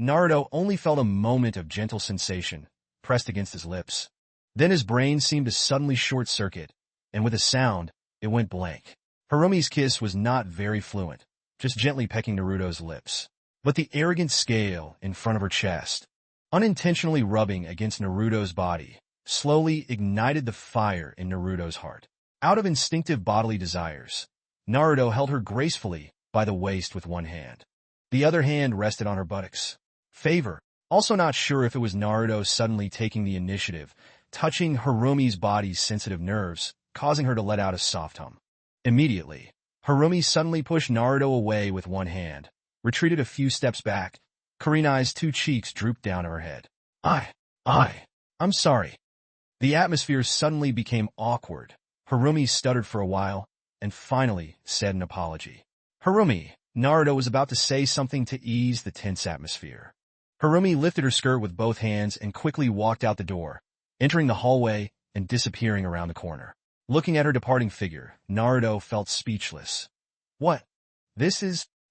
A: Naruto only felt a moment of gentle sensation pressed against his lips. Then his brain seemed to suddenly short-circuit, and with a sound, it went blank. Harumi's kiss was not very fluent, just gently pecking Naruto's lips. But the arrogant scale in front of her chest, unintentionally rubbing against Naruto's body, slowly ignited the fire in Naruto's heart. Out of instinctive bodily desires, Naruto held her gracefully by the waist with one hand. The other hand rested on her buttocks. Favor, also not sure if it was Naruto suddenly taking the initiative, touching Harumi's body's sensitive nerves, causing her to let out a soft hum. Immediately, Harumi suddenly pushed Naruto away with one hand, retreated a few steps back. Kurena's 2 cheeks drooped down to her head. I'm sorry. The atmosphere suddenly became awkward. Harumi stuttered for a while, and finally said an apology. Harumi, Naruto was about to say something to ease the tense atmosphere. Harumi lifted her skirt with both hands and quickly walked out the door, entering the hallway and disappearing around the corner. Looking at her departing figure, Naruto felt speechless. What?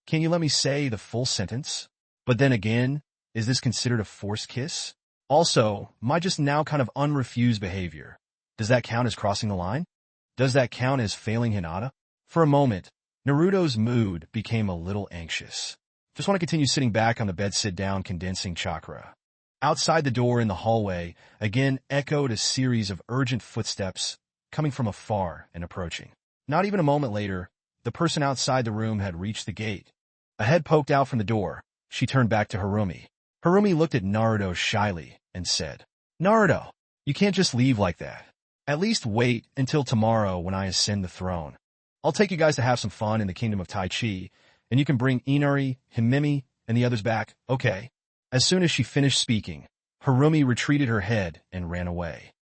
A: Can you let me say the full sentence? But then again, is this considered a forced kiss? Also, my just now kind of unrefused behavior, does that count as crossing the line? Does that count as failing Hinata? For a moment, Naruto's mood became a little anxious. Just want to continue sitting back on the bed, sit down, condensing chakra. Outside the door in the hallway, again echoed a series of urgent footsteps, coming from afar and approaching. Not even a moment later, the person outside the room had reached the gate. A head poked out from the door. She turned back to Harumi. Harumi looked at Naruto shyly and said, Naruto, you can't just leave like that. At least wait until tomorrow when I ascend the throne. I'll take you guys to have some fun in the kingdom of Tai Chi, and you can bring Inari, Himimi, and the others back, okay? As soon as she finished speaking, Harumi retreated her head and ran away.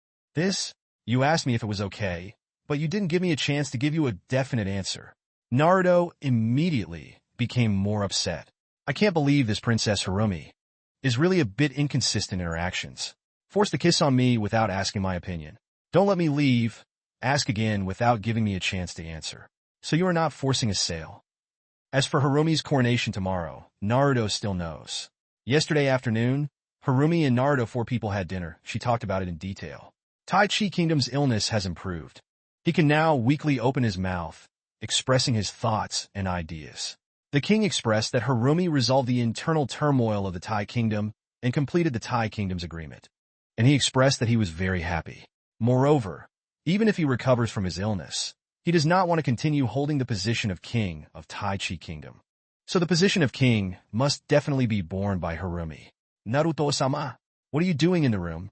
A: You asked me if it was okay, but you didn't give me a chance to give you a definite answer. Naruto immediately became more upset. I can't believe this Princess Harumi is really a bit inconsistent in her actions. Forced a kiss on me without asking my opinion. Don't let me leave. Ask again without giving me a chance to answer. So you are not forcing a sale. As for Harumi's coronation tomorrow, Naruto still knows. Yesterday afternoon, Harumi and Naruto 4 people had dinner. She talked about it in detail. Tai Chi Kingdom's illness has improved. He can now weakly open his mouth, expressing his thoughts and ideas. The king expressed that Harumi resolved the internal turmoil of the Tai Kingdom and completed the Tai Kingdom's agreement. And he expressed that he was very happy. Moreover, even if he recovers from his illness, he does not want to continue holding the position of king of Tai Chi Kingdom. So the position of king must definitely be borne by Harumi. Naruto-sama, what are you doing in the room?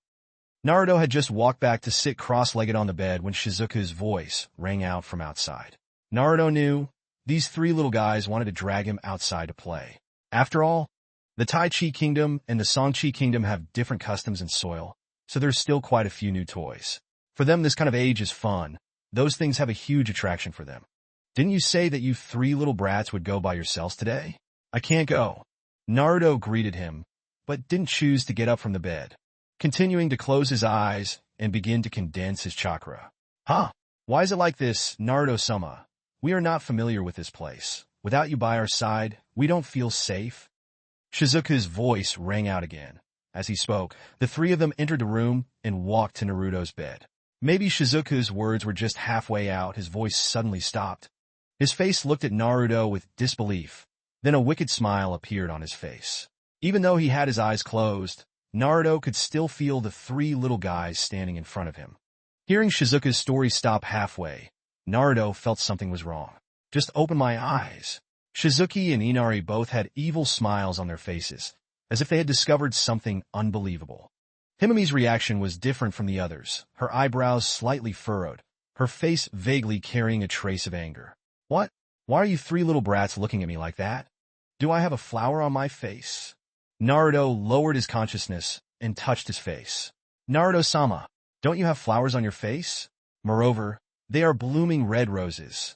A: Naruto had just walked back to sit cross-legged on the bed when Shizuka's voice rang out from outside. Naruto knew these 3 little guys wanted to drag him outside to play. After all, the Tai Chi Kingdom and the Songchi Kingdom have different customs and soil, so there's still quite a few new toys. For them, this kind of age is fun. Those things have a huge attraction for them. Didn't you say that you 3 little brats would go by yourselves today? I can't go. Naruto greeted him, but didn't choose to get up from the bed, continuing to close his eyes and begin to condense his chakra. Huh? Why is it like this, Naruto-sama? We are not familiar with this place. Without you by our side, we don't feel safe. Shizuka's voice rang out again. As he spoke, the 3 of them entered the room and walked to Naruto's bed. Maybe Shizuka's words were just halfway out. His voice suddenly stopped. His face looked at Naruto with disbelief. Then a wicked smile appeared on his face. Even though he had his eyes closed, Naruto could still feel the 3 little guys standing in front of him. Hearing Shizuka's story stop halfway, Naruto felt something was wrong. Just open my eyes. Shizuki and Inari both had evil smiles on their faces, as if they had discovered something unbelievable. Himami's reaction was different from the others, her eyebrows slightly furrowed, her face vaguely carrying a trace of anger. What? Why are you 3 little brats looking at me like that? Do I have a flower on my face? Naruto lowered his consciousness and touched his face. Naruto-sama, don't you have flowers on your face? Moreover, they are blooming red roses.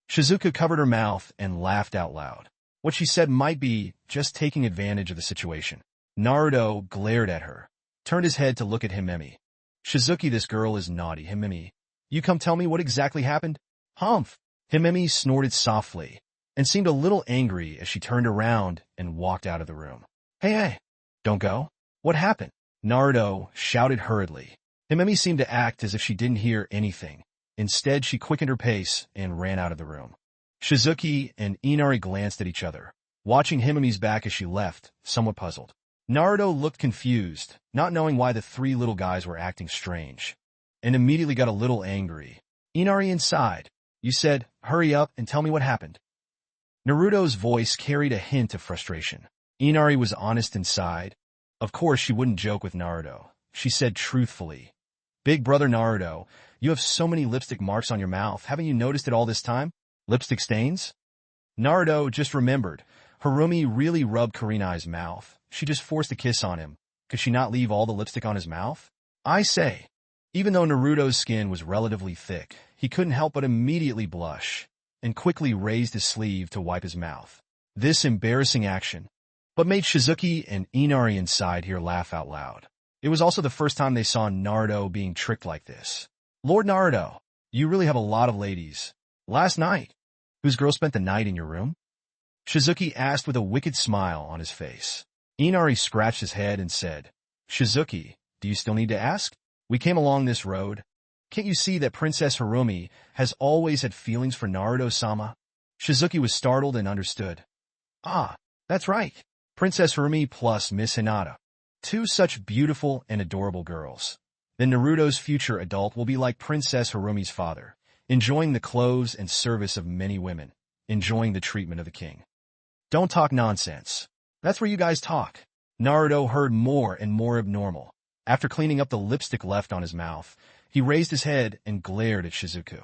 A: Shizuka covered her mouth and laughed out loud. What she said might be just taking advantage of the situation. Naruto glared at her, turned his head to look at Himemi. Shizuki, this girl is naughty. Himemi, you come tell me what exactly happened? Humph! Himemi snorted softly and seemed a little angry as she turned around and walked out of the room. Hey, don't go. What happened? Naruto shouted hurriedly. Himemi seemed to act as if she didn't hear anything. Instead, she quickened her pace and ran out of the room. Shizuki and Inari glanced at each other, watching Himemi's back as she left, somewhat puzzled. Naruto looked confused, not knowing why the 3 little guys were acting strange, and immediately got a little angry. Inari inside. You said, hurry up and tell me what happened. Naruto's voice carried a hint of frustration. Inari was honest inside. Of course, she wouldn't joke with Naruto. She said truthfully, Big brother Naruto, you have so many lipstick marks on your mouth. Haven't you noticed it all this time? Lipstick stains? Naruto just remembered. Harumi really rubbed Kurenai's mouth. She just forced a kiss on him. Could she not leave all the lipstick on his mouth? I say. Even though Naruto's skin was relatively thick, he couldn't help but immediately blush, and quickly raised his sleeve to wipe his mouth. This embarrassing action but made Shizuki and Inari inside here laugh out loud. It was also the first time they saw Naruto being tricked like this. Lord Naruto, you really have a lot of ladies. Last night, whose girl spent the night in your room? Shizuki asked with a wicked smile on his face. Inari scratched his head and said, Shizuki, do you still need to ask? We came along this road. Can't you see that Princess Harumi has always had feelings for Naruto-sama? Shizuki was startled and understood. Ah, that's right. Princess Harumi plus Miss Hinata. 2 such beautiful and adorable girls. Then Naruto's future adult will be like Princess Harumi's father, enjoying the clothes and service of many women, enjoying the treatment of the king. Don't talk nonsense. That's where you guys talk. Naruto heard more and more abnormal. After cleaning up the lipstick left on his mouth, he raised his head and glared at Shizuku.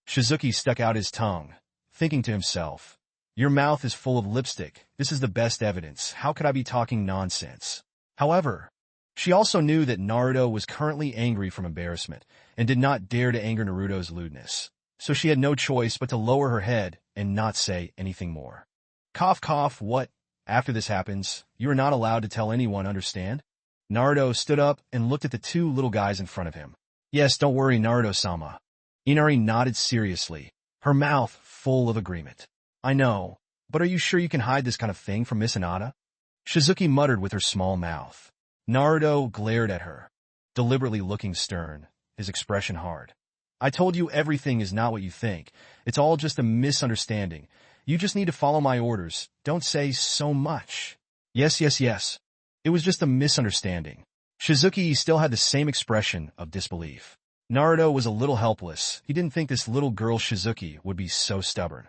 A: Shizuki stuck out his tongue, thinking to himself, Your mouth is full of lipstick. This is the best evidence. How could I be talking nonsense? However, she also knew that Naruto was currently angry from embarrassment and did not dare to anger Naruto's lewdness. So she had no choice but to lower her head and not say anything more. Cough, cough, what? After this happens, you are not allowed to tell anyone, understand? Naruto stood up and looked at the two little guys in front of him. Yes, don't worry, Naruto-sama. Inari nodded seriously, her mouth full of agreement. I know, but are you sure you can hide this kind of thing from Miss Hinata? Shizuki muttered with her small mouth. Naruto glared at her, deliberately looking stern, his expression hard. I told you everything is not what you think. It's all just a misunderstanding. You just need to follow my orders. Don't say so much. Yes, yes, yes. It was just a misunderstanding. Shizuki still had the same expression of disbelief. Naruto was a little helpless. He didn't think this little girl Shizuki would be so stubborn.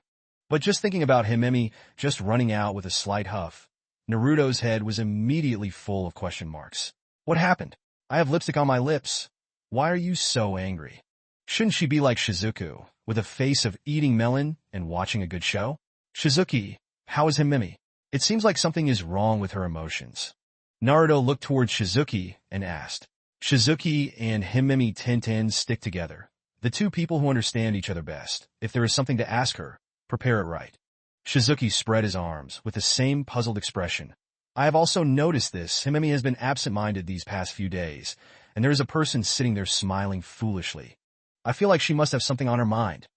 A: But just thinking about Himemi just running out with a slight huff, Naruto's head was immediately full of question marks. What happened? I have lipstick on my lips. Why are you so angry? Shouldn't she be like Shizuku, with a face of eating melon and watching a good show? Shizuki, how is Himemi? It seems like something is wrong with her emotions. Naruto looked towards Shizuki and asked. Shizuki and Himemi Tenten stick together. The two people who understand each other best. If there is something to ask her, prepare it right. Shizuki spread his arms with the same puzzled expression. I have also noticed this. Himemi has been absent-minded these past few days, and there is a person sitting there smiling foolishly. I feel like she must have something on her mind.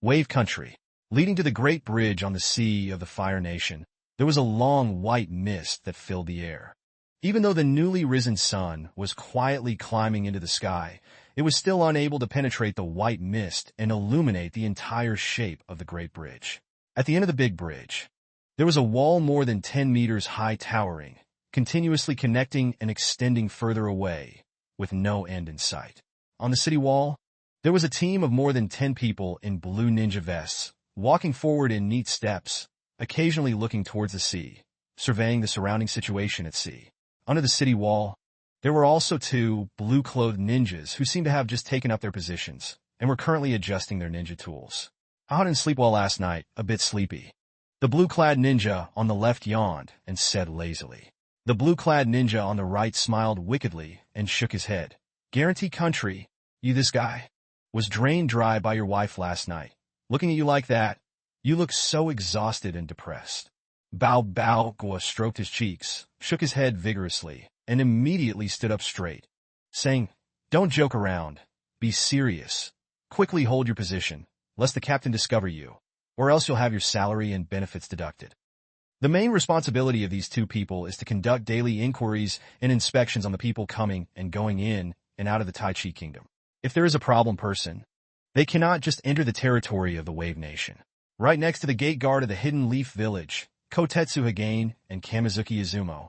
A: Wave Country. Leading to the great bridge on the sea of the Fire Nation, there was a long white mist that filled the air. Even though the newly risen sun was quietly climbing into the sky, it was still unable to penetrate the white mist and illuminate the entire shape of the great bridge. At the end of the big bridge, there was a wall more than 10 meters high towering, continuously connecting and extending further away, with no end in sight. On the city wall, there was a team of more than 10 people in blue ninja vests, walking forward in neat steps, occasionally looking towards the sea, surveying the surrounding situation at sea. Under the city wall, there were also 2 blue-clothed ninjas who seemed to have just taken up their positions and were currently adjusting their ninja tools. I didn't sleep well last night, a bit sleepy. The blue-clad ninja on the left yawned and said lazily. The blue-clad ninja on the right smiled wickedly and shook his head. Guarantee country, you this guy? Was drained dry by your wife last night. Looking at you like that, you look so exhausted and depressed. Bao Bao Gua stroked his cheeks, shook his head vigorously, and immediately stood up straight, saying, Don't joke around. Be serious. Quickly hold your position, lest the captain discover you, or else you'll have your salary and benefits deducted. The main responsibility of these 2 people is to conduct daily inquiries and inspections on the people coming and going in and out of the Tai Chi Kingdom. If there is a problem person, they cannot just enter the territory of the Wave Nation. Right next to the gate guard of the Hidden Leaf Village, Kotetsu Hagane and Kamizuki Izumo.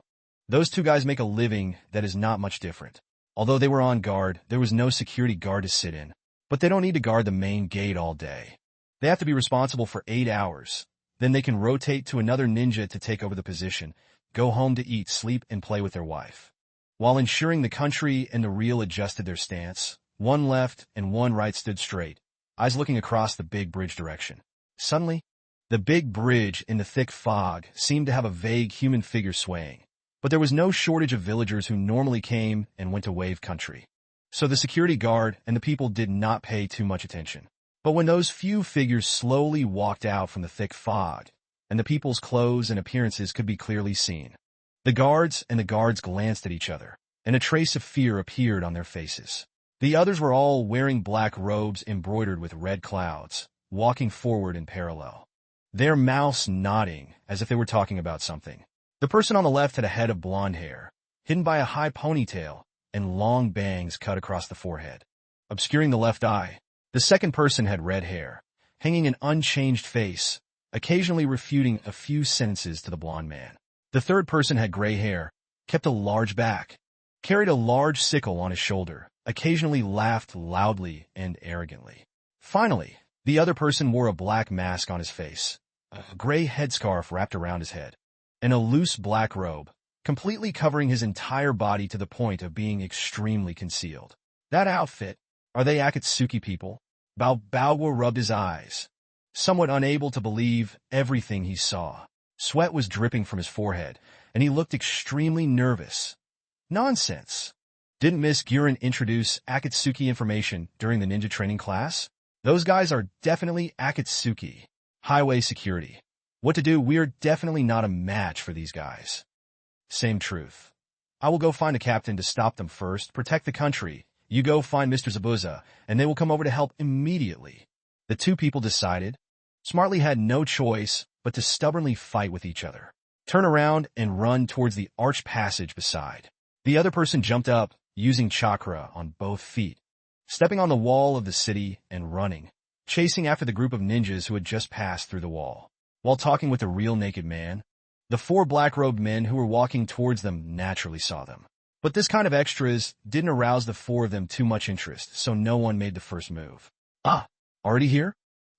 A: Those 2 guys make a living that is not much different. Although they were on guard, there was no security guard to sit in. But they don't need to guard the main gate all day. They have to be responsible for 8 hours. Then they can rotate to another ninja to take over the position, go home to eat, sleep, and play with their wife. While ensuring the country and the real adjusted their stance, one left and one right stood straight, eyes looking across the big bridge direction. Suddenly, the big bridge in the thick fog seemed to have a vague human figure swaying. But there was no shortage of villagers who normally came and went to Wave Country. So the security guard and the people did not pay too much attention. But when those few figures slowly walked out from the thick fog, and the people's clothes and appearances could be clearly seen, the guards glanced at each other, and a trace of fear appeared on their faces. The others were all wearing black robes embroidered with red clouds, walking forward in parallel, their mouths nodding as if they were talking about something. The person on the left had a head of blonde hair, hidden by a high ponytail, and long bangs cut across the forehead, obscuring the left eye. The second person had red hair, hanging an unchanged face, occasionally refuting a few sentences to the blonde man. The third person had gray hair, kept a large back, carried a large sickle on his shoulder, occasionally laughed loudly and arrogantly. Finally, the other person wore a black mask on his face, a gray headscarf wrapped around his head, and a loose black robe, completely covering his entire body to the point of being extremely concealed. That outfit, are they Akatsuki people? Bao Baoguo rubbed his eyes. somewhat unable to believe everything he saw. Sweat was dripping from his forehead, and he looked extremely nervous. Nonsense. Didn't Miss Guren introduce Akatsuki information during the ninja training class? Those guys are definitely Akatsuki. Highway security. What to do? We're definitely not a match for these guys. Same truth. I will go find a captain to stop them first, protect the country. You go find Mr. Zabuza, and they will come over to help immediately. The two people decided. Smartly had no choice but to stubbornly fight with each other. Turn around and run towards the arched passage beside. The other person jumped up, using chakra on both feet, stepping on the wall of the city and running, chasing after the group of ninjas who had just passed through the wall. While talking with the real naked man, the four black-robed men who were walking towards them naturally saw them. But this kind of extras didn't arouse the four of them too much interest, so no one made the first move. Ah, already here?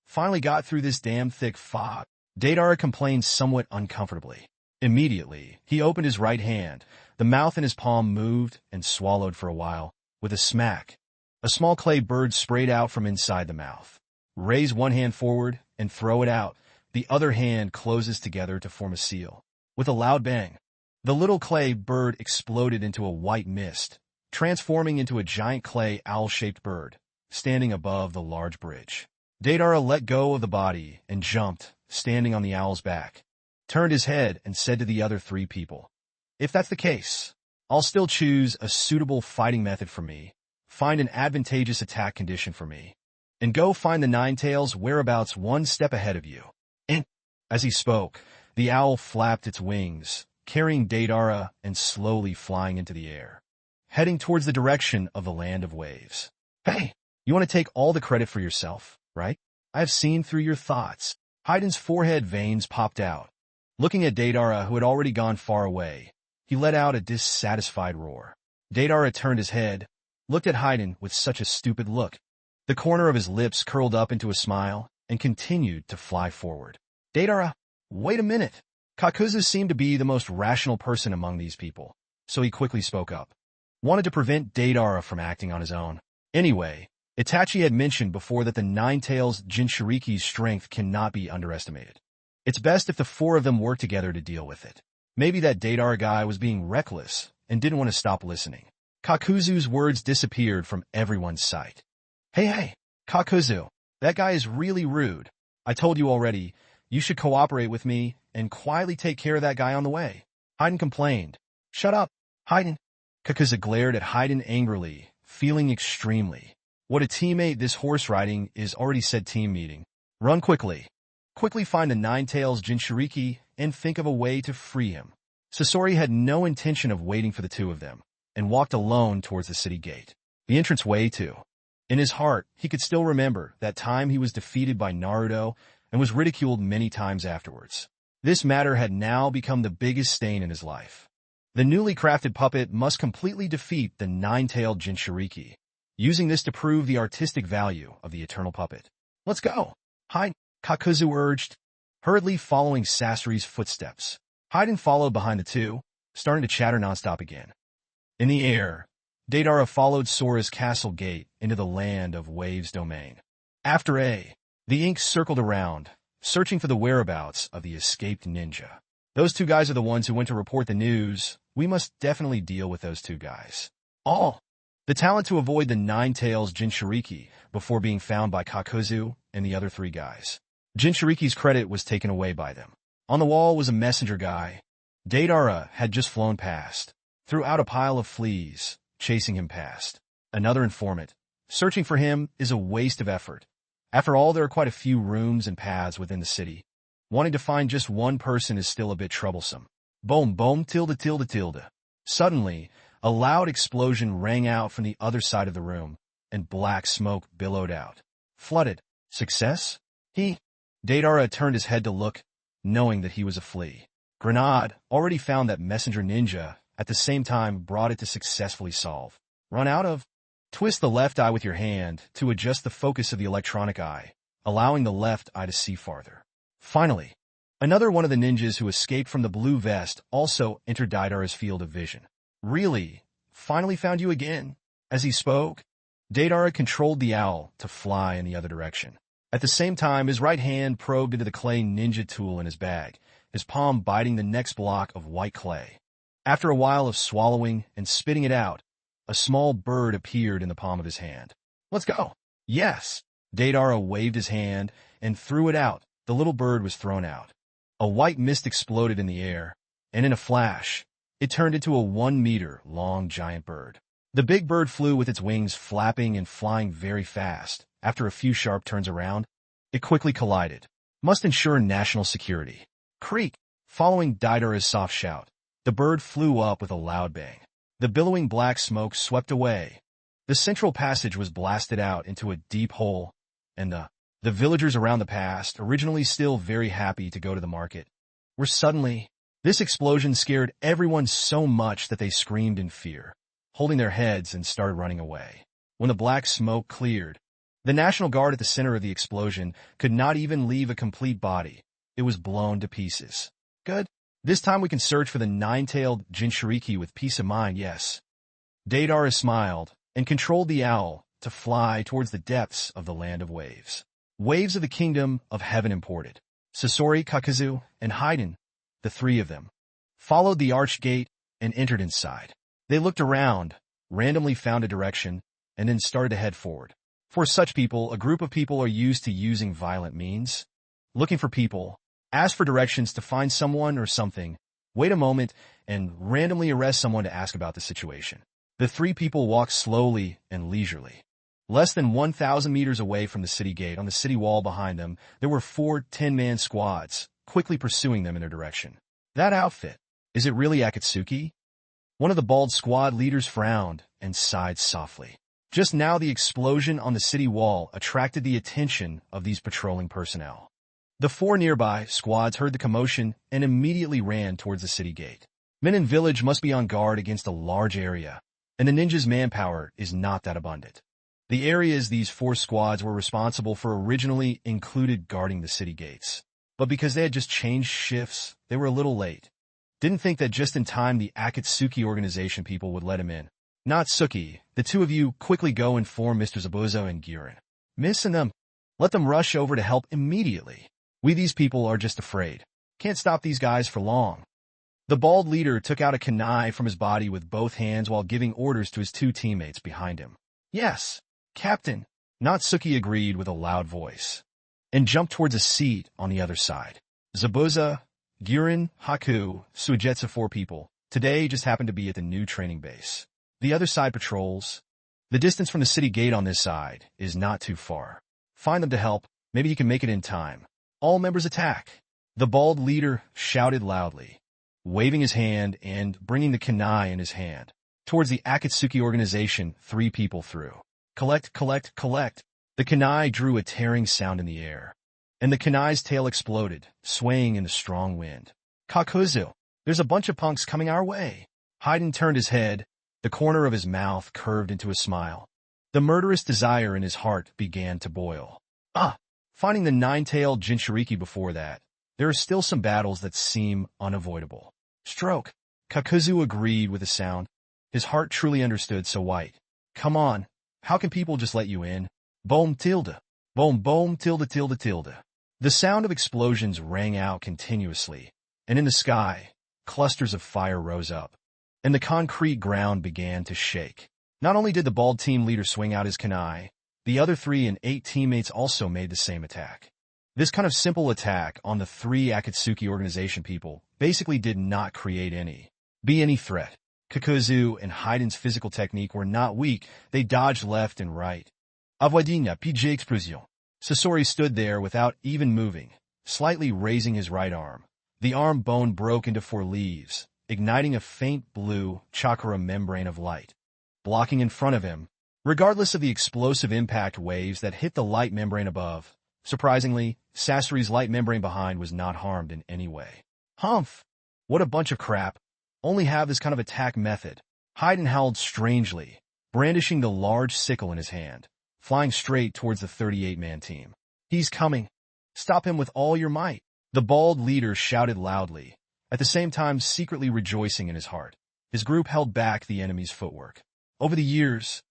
A: Finally got through this damn thick fog. Deidara complained somewhat uncomfortably. Immediately, he opened his right hand. The mouth in his palm moved and swallowed for a while. With a smack, a small clay bird sprayed out from inside the mouth. Raise one hand forward and throw it out. The other hand closes together to form a seal. With a loud bang, the little clay bird exploded into a white mist, transforming into a giant clay owl-shaped bird, standing above the large bridge. Deidara let go of the body and jumped, standing on the owl's back, turned his head and said to the other three people, "If that's the case, I'll still choose a suitable fighting method for me, find an advantageous attack condition for me, and go find the Ninetales whereabouts one step ahead of you." And as he spoke, the owl flapped its wings, carrying Deidara and slowly flying into the air, heading towards the direction of the land of waves. "Hey, you want to take all the credit for yourself, right? I have seen through your thoughts." Hayden's forehead veins popped out. Looking at Deidara, who had already gone far away, he let out a dissatisfied roar. Deidara turned his head, looked at Hayden with such a stupid look. The corner of his lips curled up into a smile and continued to fly forward. Deidara, wait a minute. Kakuzu seemed to be the most rational person among these people, so he quickly spoke up. Wanted to prevent Deidara from acting on his own. Anyway, Itachi had mentioned before that the Ninetales Jinchuriki's strength cannot be underestimated. It's best if the four of them work together to deal with it. Maybe that Deidara guy was being reckless and didn't want to stop listening. Kakuzu's words disappeared from everyone's sight. Hey, Kakuzu, that guy is really rude. I told you already, you should cooperate with me and quietly take care of that guy on the way. Hayden complained. Shut up, Hayden. Kakuzu glared at Hayden angrily, feeling extremely. What a teammate this horse riding is already said team meeting. Run quickly. Quickly find the Ninetales Jinchuriki and think of a way to free him. Sasori had no intention of waiting for the two of them, and walked alone towards the city gate. The entranceway too. In his heart, he could still remember that time he was defeated by Naruto and was ridiculed many times afterwards. This matter had now become the biggest stain in his life. The newly crafted puppet must completely defeat the nine-tailed Jinchuriki, using this to prove the artistic value of the eternal puppet. Let's go. Hayden, Kakuzu urged, hurriedly following Sasori's footsteps. Hayden followed behind the two, starting to chatter nonstop again. In the air, Deidara followed Sora's castle gate into the land of Waves domain. After the ink circled around, searching for the whereabouts of the escaped ninja. Those two guys are the ones who went to report the news. We must definitely deal with those two guys. All. The talent to avoid the Ninetales Jinchuriki before being found by Kakuzu and the other three guys. Jinchuriki's credit was taken away by them. On the wall was a messenger guy. Deidara had just flown past, threw out a pile of fleas, chasing him past. Another informant. Searching for him is a waste of effort. After all, there are quite a few rooms and paths within the city. Wanting to find just one person is still a bit troublesome. Boom, boom, tilde, tilde, tilde. Suddenly, a loud explosion rang out from the other side of the room, and black smoke billowed out. Flooded. Success? Deidara turned his head to look, knowing that he was a flea. Grenade already found that messenger ninja, at the same time brought it to successfully solve. Run out of? Twist the left eye with your hand to adjust the focus of the electronic eye, allowing the left eye to see farther. Finally, another one of the ninjas who escaped from the blue vest also entered Deidara's field of vision. Really? Finally found you again? As he spoke, Deidara controlled the owl to fly in the other direction. At the same time, his right hand probed into the clay ninja tool in his bag, his palm biting the next block of white clay. After a while of swallowing and spitting it out, a small bird appeared in the palm of his hand. Let's go. Yes. Deidara waved his hand and threw it out. The little bird was thrown out. A white mist exploded in the air, and in a flash, it turned into a 1-meter-long giant bird. The big bird flew with its wings flapping and flying very fast. After a few sharp turns around, it quickly collided. Must ensure national security. Creak! Following Deidara's soft shout, the bird flew up with a loud bang. The billowing black smoke swept away. The central passage was blasted out into a deep hole, and the villagers around the pass, originally still very happy to go to the market, were suddenly... This explosion scared everyone so much that they screamed in fear, holding their heads and started running away. When the black smoke cleared, the National Guard at the center of the explosion could not even leave a complete body. It was blown to pieces. Good. This time we can search for the nine-tailed Jinchuriki with peace of mind, yes. Deidara smiled and controlled the owl to fly towards the depths of the land of waves. Waves of the kingdom of heaven imported. Sasori, Kakuzu, and Haiden, the three of them, followed the arched gate and entered inside. They looked around, randomly found a direction, and then started to head forward. For such people, a group of people are used to using violent means. Looking for people, ask for directions to find someone or something, wait a moment, and randomly arrest someone to ask about the situation. The three people walked slowly and leisurely. Less than 1,000 meters away from the city gate, on the city wall behind them, there were 4 10-man squads, quickly pursuing them in their direction. That outfit, is it really Akatsuki? One of the bald squad leaders frowned and sighed softly. Just now the explosion on the city wall attracted the attention of these patrolling personnel. The 4 nearby squads heard the commotion and immediately ran towards the city gate. Men in village must be on guard against a large area, and the ninjas' manpower is not that abundant. The areas these 4 squads were responsible for originally included guarding the city gates. But because they had just changed shifts, they were a little late. Didn't think that just in time the Akatsuki organization people would let him in. Natsuki, the two of you quickly go inform Mr. Zabuza and Girin. Miss and them, let them rush over to help immediately. We these people are just afraid. Can't stop these guys for long. The bald leader took out a kunai from his body with both hands while giving orders to his 2 teammates behind him. Yes, Captain, Natsuki agreed with a loud voice, and jumped towards a seat on the other side. Zabuza, Girin, Haku, Suigetsu 4 people, today just happened to be at the new training base. The other side patrols. The distance from the city gate on this side is not too far. Find them to help, maybe you can make it in time. All members attack. The bald leader shouted loudly, waving his hand and bringing the kunai in his hand. Towards the Akatsuki organization, 3 people threw. Collect, collect, collect. The kunai drew a tearing sound in the air, and the kunai's tail exploded, swaying in the strong wind. Kakuzu, there's a bunch of punks coming our way. Haiden turned his head, the corner of his mouth curved into a smile. The murderous desire in his heart began to boil. Finding the 9-tailed Jinchuriki before that, there are still some battles that seem unavoidable. Stroke. Kakuzu agreed with a sound. His heart truly understood so white. Come on, how can people just let you in? Boom tilde. Boom boom tilde tilde tilde. The sound of explosions rang out continuously, and in the sky, clusters of fire rose up, and the concrete ground began to shake. Not only did the bald team leader swing out his kunai, the other 3 and 8 teammates also made the same attack. This kind of simple attack on the 3 Akatsuki organization people basically did not create any threat. Kakuzu and Haiden's physical technique were not weak, they dodged left and right. Avoidina PJ explosion. Sasori stood there without even moving, slightly raising his right arm. The arm bone broke into 4 leaves, igniting a faint blue chakra membrane of light, blocking in front of him. Regardless of the explosive impact waves that hit the light membrane above, surprisingly, Sasori's light membrane behind was not harmed in any way. Humph! What a bunch of crap. Only have this kind of attack method. Haiden howled strangely, brandishing the large sickle in his hand, flying straight towards the 38-man team. He's coming. Stop him with all your might. The bald leader shouted loudly, at the same time secretly rejoicing in his heart. His group held back the enemy's footwork. Over the years,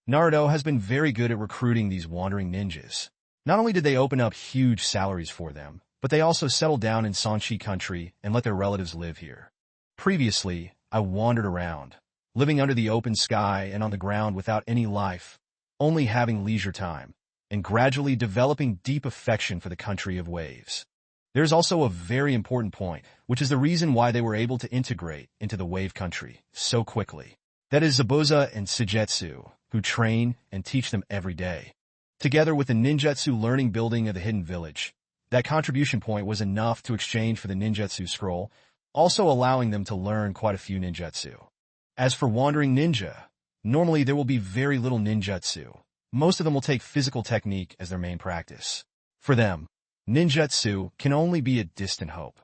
A: Naruto has been very good at recruiting these wandering ninjas. Not only did they open up huge salaries for them, but they also settled down in Sanchi country and let their relatives live here. Previously, I wandered around, living under the open sky and on the ground without any life, only having leisure time, and gradually developing deep affection for the country of waves. There's also a very important point, which is the reason why they were able to integrate into the wave country so quickly. That is Zabuza and Sujetsu, who train and teach them every day. Together with the ninjutsu learning building of the hidden village, that contribution point was enough to exchange for the ninjutsu scroll, also allowing them to learn quite a few ninjutsu. As for wandering ninja, normally there will be very little ninjutsu. Most of them will take physical technique as their main practice. For them, ninjutsu can only be a distant hope.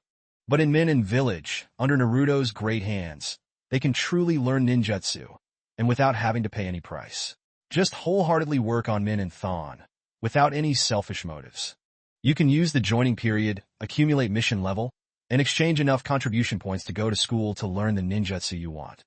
A: But in Min and Village, under Naruto's great hands, they can truly learn ninjutsu, and without having to pay any price. Just wholeheartedly work on Min and Thon, without any selfish motives. You can use the joining period, accumulate mission level, and exchange enough contribution points to go to school to learn the ninjutsu you want.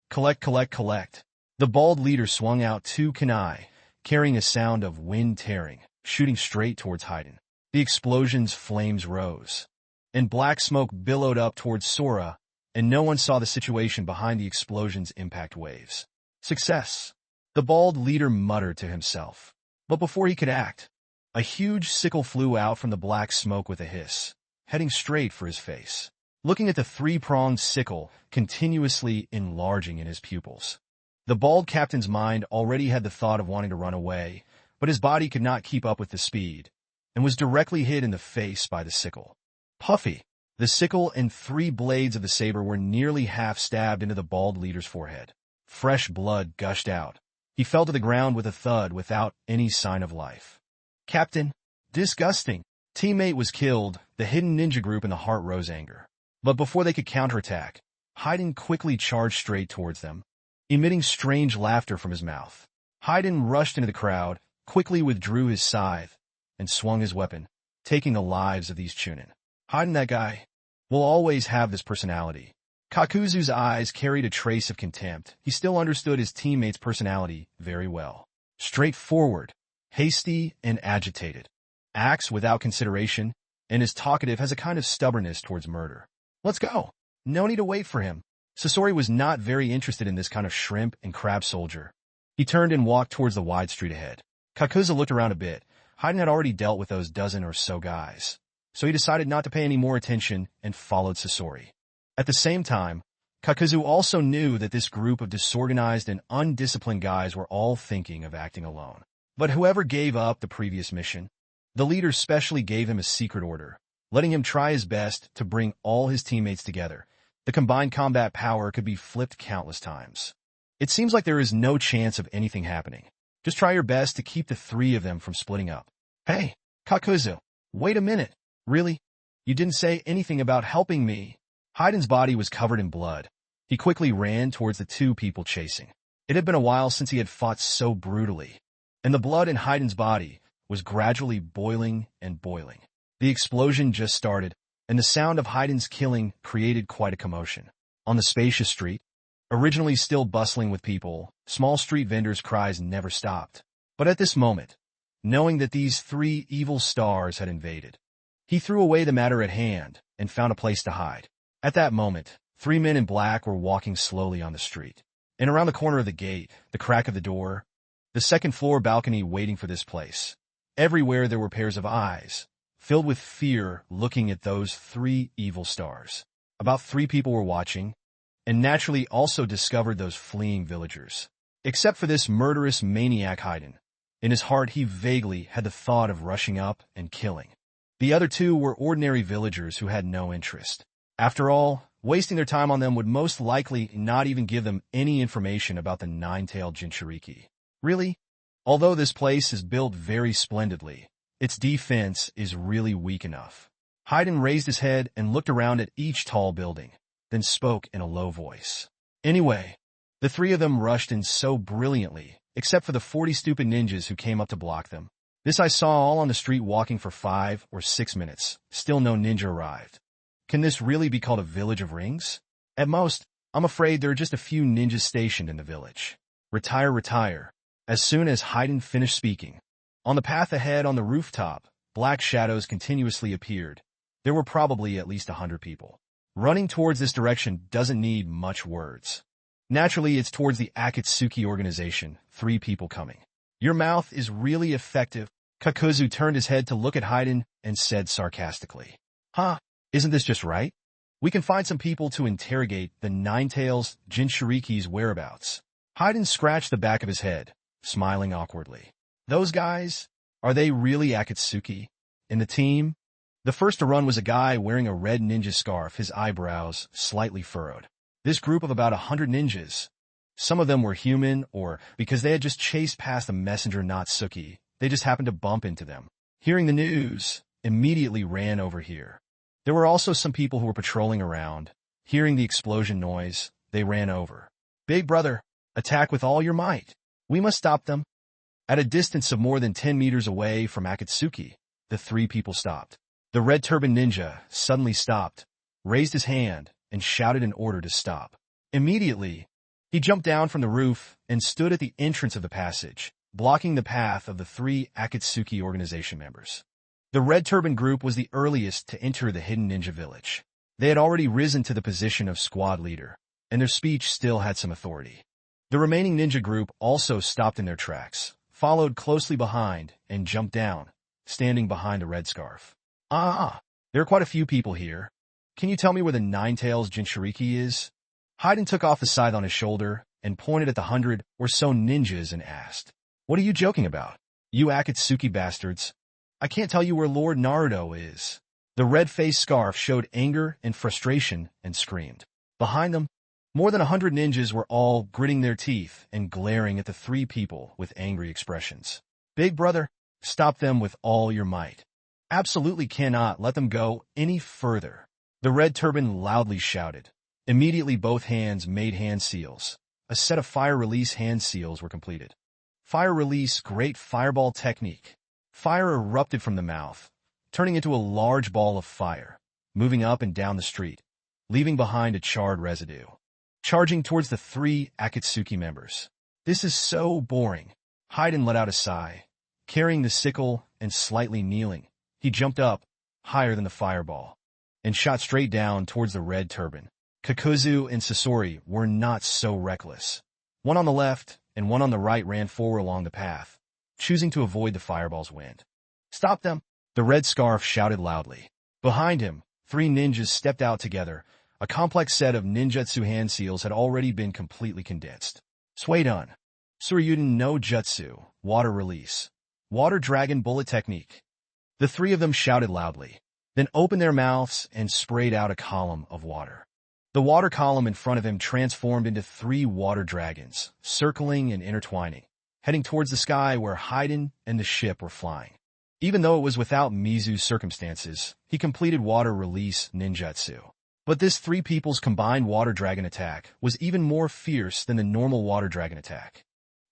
A: Collect, collect, collect. The bald leader swung out 2 kunai, carrying a sound of wind tearing, shooting straight towards Haiden. The explosion's flames rose, and black smoke billowed up towards Sora, and no one saw the situation behind the explosion's impact waves. Success! The bald leader muttered to himself. But before he could act, a huge sickle flew out from the black smoke with a hiss, heading straight for his face. Looking at the 3-pronged sickle continuously enlarging in his pupils. The bald captain's mind already had the thought of wanting to run away, but his body could not keep up with the speed, and was directly hit in the face by the sickle. Puffy! The sickle and 3 blades of the saber were nearly half stabbed into the bald leader's forehead. Fresh blood gushed out. He fell to the ground with a thud without any sign of life. Captain! Disgusting! Teammate was killed, the hidden ninja group in the heart rose anger. But before they could counterattack, Haiden quickly charged straight towards them, emitting strange laughter from his mouth. Haiden rushed into the crowd, quickly withdrew his scythe, and swung his weapon, taking the lives of these Chunin. Haiden, that guy, will always have this personality. Kakuzu's eyes carried a trace of contempt. He still understood his teammate's personality very well. Straightforward, hasty, and agitated. Acts without consideration, and is talkative, has a kind of stubbornness towards murder. Let's go. No need to wait for him. Sasori was not very interested in this kind of shrimp and crab soldier. He turned and walked towards the wide street ahead. Kakuzu looked around a bit. Haiden had already dealt with those dozen or so guys, so he decided not to pay any more attention and followed Sasori. At the same time, Kakuzu also knew that this group of disorganized and undisciplined guys were all thinking of acting alone. But whoever gave up the previous mission, the leader specially gave him a secret order, letting him try his best to bring all his teammates together. The combined combat power could be flipped countless times. It seems like there is no chance of anything happening. Just try your best to keep the 3 of them from splitting up. Hey, Kakuzu, wait a minute. Really? You didn't say anything about helping me. Haiden's body was covered in blood. He quickly ran towards the 2 people chasing. It had been a while since he had fought so brutally, and the blood in Haiden's body was gradually boiling and boiling. The explosion just started, and the sound of Haiden's killing created quite a commotion. On the spacious street, originally still bustling with people, small street vendors' cries never stopped. But at this moment, knowing that these 3 evil stars had invaded, he threw away the matter at hand and found a place to hide. At that moment, 3 men in black were walking slowly on the street. And around the corner of the gate, the crack of the door, the second-floor balcony waiting for this place. Everywhere there were pairs of eyes, filled with fear, looking at those 3 evil stars. About 3 people were watching, and naturally also discovered those fleeing villagers. Except for this murderous maniac Haiden. In his heart he vaguely had the thought of rushing up and killing. The other 2 were ordinary villagers who had no interest. After all, wasting their time on them would most likely not even give them any information about the 9-tailed Jinchuriki. Really? Although this place is built very splendidly, its defense is really weak enough. Haiden raised his head and looked around at each tall building, then spoke in a low voice. Anyway, the 3 of them rushed in so brilliantly, except for the 40 stupid ninjas who came up to block them. This I saw all on the street walking for 5 or 6 minutes. Still no ninja arrived. Can this really be called a village of rings? At most, I'm afraid there are just a few ninjas stationed in the village. Retire, retire. As soon as Haiden finished speaking, On the path ahead on the rooftop, black shadows continuously appeared. There were probably at least 100 people. Running towards this direction doesn't need much words. Naturally, it's towards the Akatsuki organization, 3 people coming. Your mouth is really effective. Kakuzu turned his head to look at Haiden and said sarcastically, "Huh, isn't this just right? We can find some people to interrogate the Ninetales Jinchuriki's whereabouts." Haiden scratched the back of his head, smiling awkwardly. "Those guys? Are they really Akatsuki? In the team?" The first to run was a guy wearing a red ninja scarf, his eyebrows slightly furrowed. This group of about 100 ninjas. Some of them were human, or because they had just chased past a messenger Natsuki, they just happened to bump into them. Hearing the news, immediately ran over here. There were also some people who were patrolling around. Hearing the explosion noise, they ran over. "Big brother, attack with all your might. We must stop them." At a distance of more than 10 meters away from Akatsuki, the 3 people stopped. The red turban ninja suddenly stopped, raised his hand, and shouted an order to stop. Immediately, he jumped down from the roof and stood at the entrance of the passage, blocking the path of the 3 Akatsuki organization members. The red turban group was the earliest to enter the hidden ninja village. They had already risen to the position of squad leader, and their speech still had some authority. The remaining ninja group also stopped in their tracks, followed closely behind, and jumped down, standing behind the red scarf. There are quite a few people here. Can you tell me where the Ninetales Jinchuriki is?" Haiden took off the scythe on his shoulder and pointed at the 100 or so ninjas and asked, "What are you joking about? You Akatsuki bastards. I can't tell you where Lord Naruto is." The red-faced scarf showed anger and frustration and screamed. Behind them, more than 100 ninjas were all gritting their teeth and glaring at the 3 people with angry expressions. "Big brother, stop them with all your might. Absolutely cannot let them go any further." The red turban loudly shouted. Immediately both hands made hand seals. A set of fire release hand seals were completed. Fire release, great fireball technique. Fire erupted from the mouth, turning into a large ball of fire, moving up and down the street, leaving behind a charred residue. Charging towards the 3 Akatsuki members. "This is so boring." Haiden let out a sigh. Carrying the sickle and slightly kneeling, he jumped up, higher than the fireball, and shot straight down towards the red turban. Kakuzu and Sasori were not so reckless. One on the left and one on the right ran forward along the path, choosing to avoid the fireball's wind. "Stop them!" The red scarf shouted loudly. Behind him, 3 ninjas stepped out together. A complex set of ninjutsu hand seals had already been completely condensed. Suidan, Suryuden no Jutsu, water release, water dragon bullet technique. The 3 of them shouted loudly, then opened their mouths and sprayed out a column of water. The water column in front of him transformed into 3 water dragons, circling and intertwining, heading towards the sky where Haiden and the ship were flying. Even though it was without Mizu's circumstances, he completed water release ninjutsu. But this 3 people's combined water dragon attack was even more fierce than the normal water dragon attack.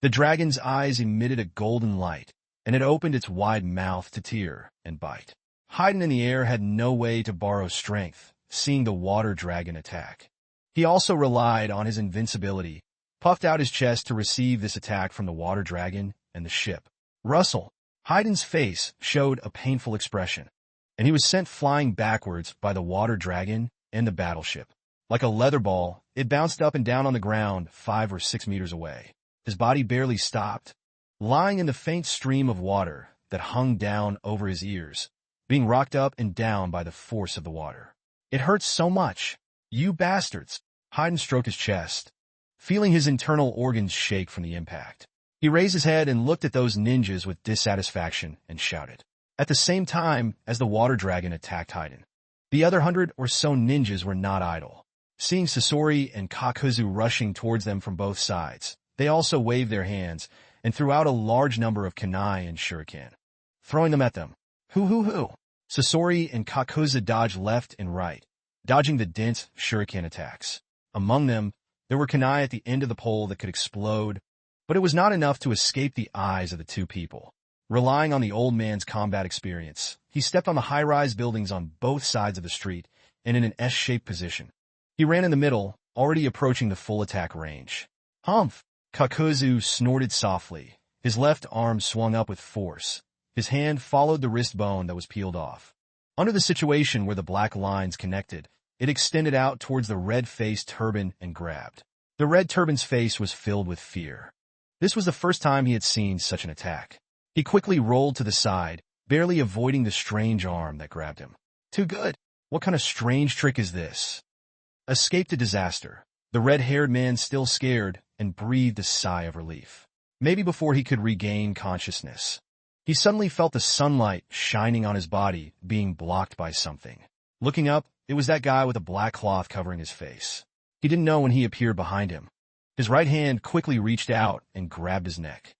A: The dragon's eyes emitted a golden light, and it opened its wide mouth to tear and bite. Haiden in the air had no way to borrow strength, seeing the water dragon attack. He also relied on his invincibility, puffed out his chest to receive this attack from the water dragon and the ship. Russell, Hayden's face showed a painful expression, and he was sent flying backwards by the water dragon and the battleship. Like a leather ball, it bounced up and down on the ground 5 or 6 meters away. His body barely stopped, lying in the faint stream of water that hung down over his ears, being rocked up and down by the force of the water. "It hurts so much. You bastards." Haiden stroked his chest, feeling his internal organs shake from the impact. He raised his head and looked at those ninjas with dissatisfaction and shouted. At the same time as the water dragon attacked Haiden, the other 100 or so ninjas were not idle. Seeing Sasori and Kakuzu rushing towards them from both sides, they also waved their hands and threw out a large number of kunai and shuriken, throwing them at them. Hoo! Sasori and Kakuzu dodged left and right, dodging the dense shuriken attacks. Among them, there were kunai at the end of the pole that could explode, but it was not enough to escape the eyes of the 2 people. Relying on the old man's combat experience, he stepped on the high-rise buildings on both sides of the street and in an S-shaped position. He ran in the middle, already approaching the full attack range. Humph! Kakuzu snorted softly His left arm swung up with force. His hand followed the wrist bone that was peeled off. Under the situation where the black lines connected, it extended out towards the red-faced turban and grabbed. The red turban's face was filled with fear. This was the first time he had seen such an attack. He quickly rolled to the side, barely avoiding the strange arm that grabbed him. Too good. What kind of strange trick is this? Escaped a disaster. The red-haired man, still scared, and breathed a sigh of relief. Maybe before he could regain consciousness. He suddenly felt the sunlight shining on his body being blocked by something. Looking up, it was that guy with a black cloth covering his face. He didn't know when he appeared behind him. His right hand quickly reached out and grabbed his neck.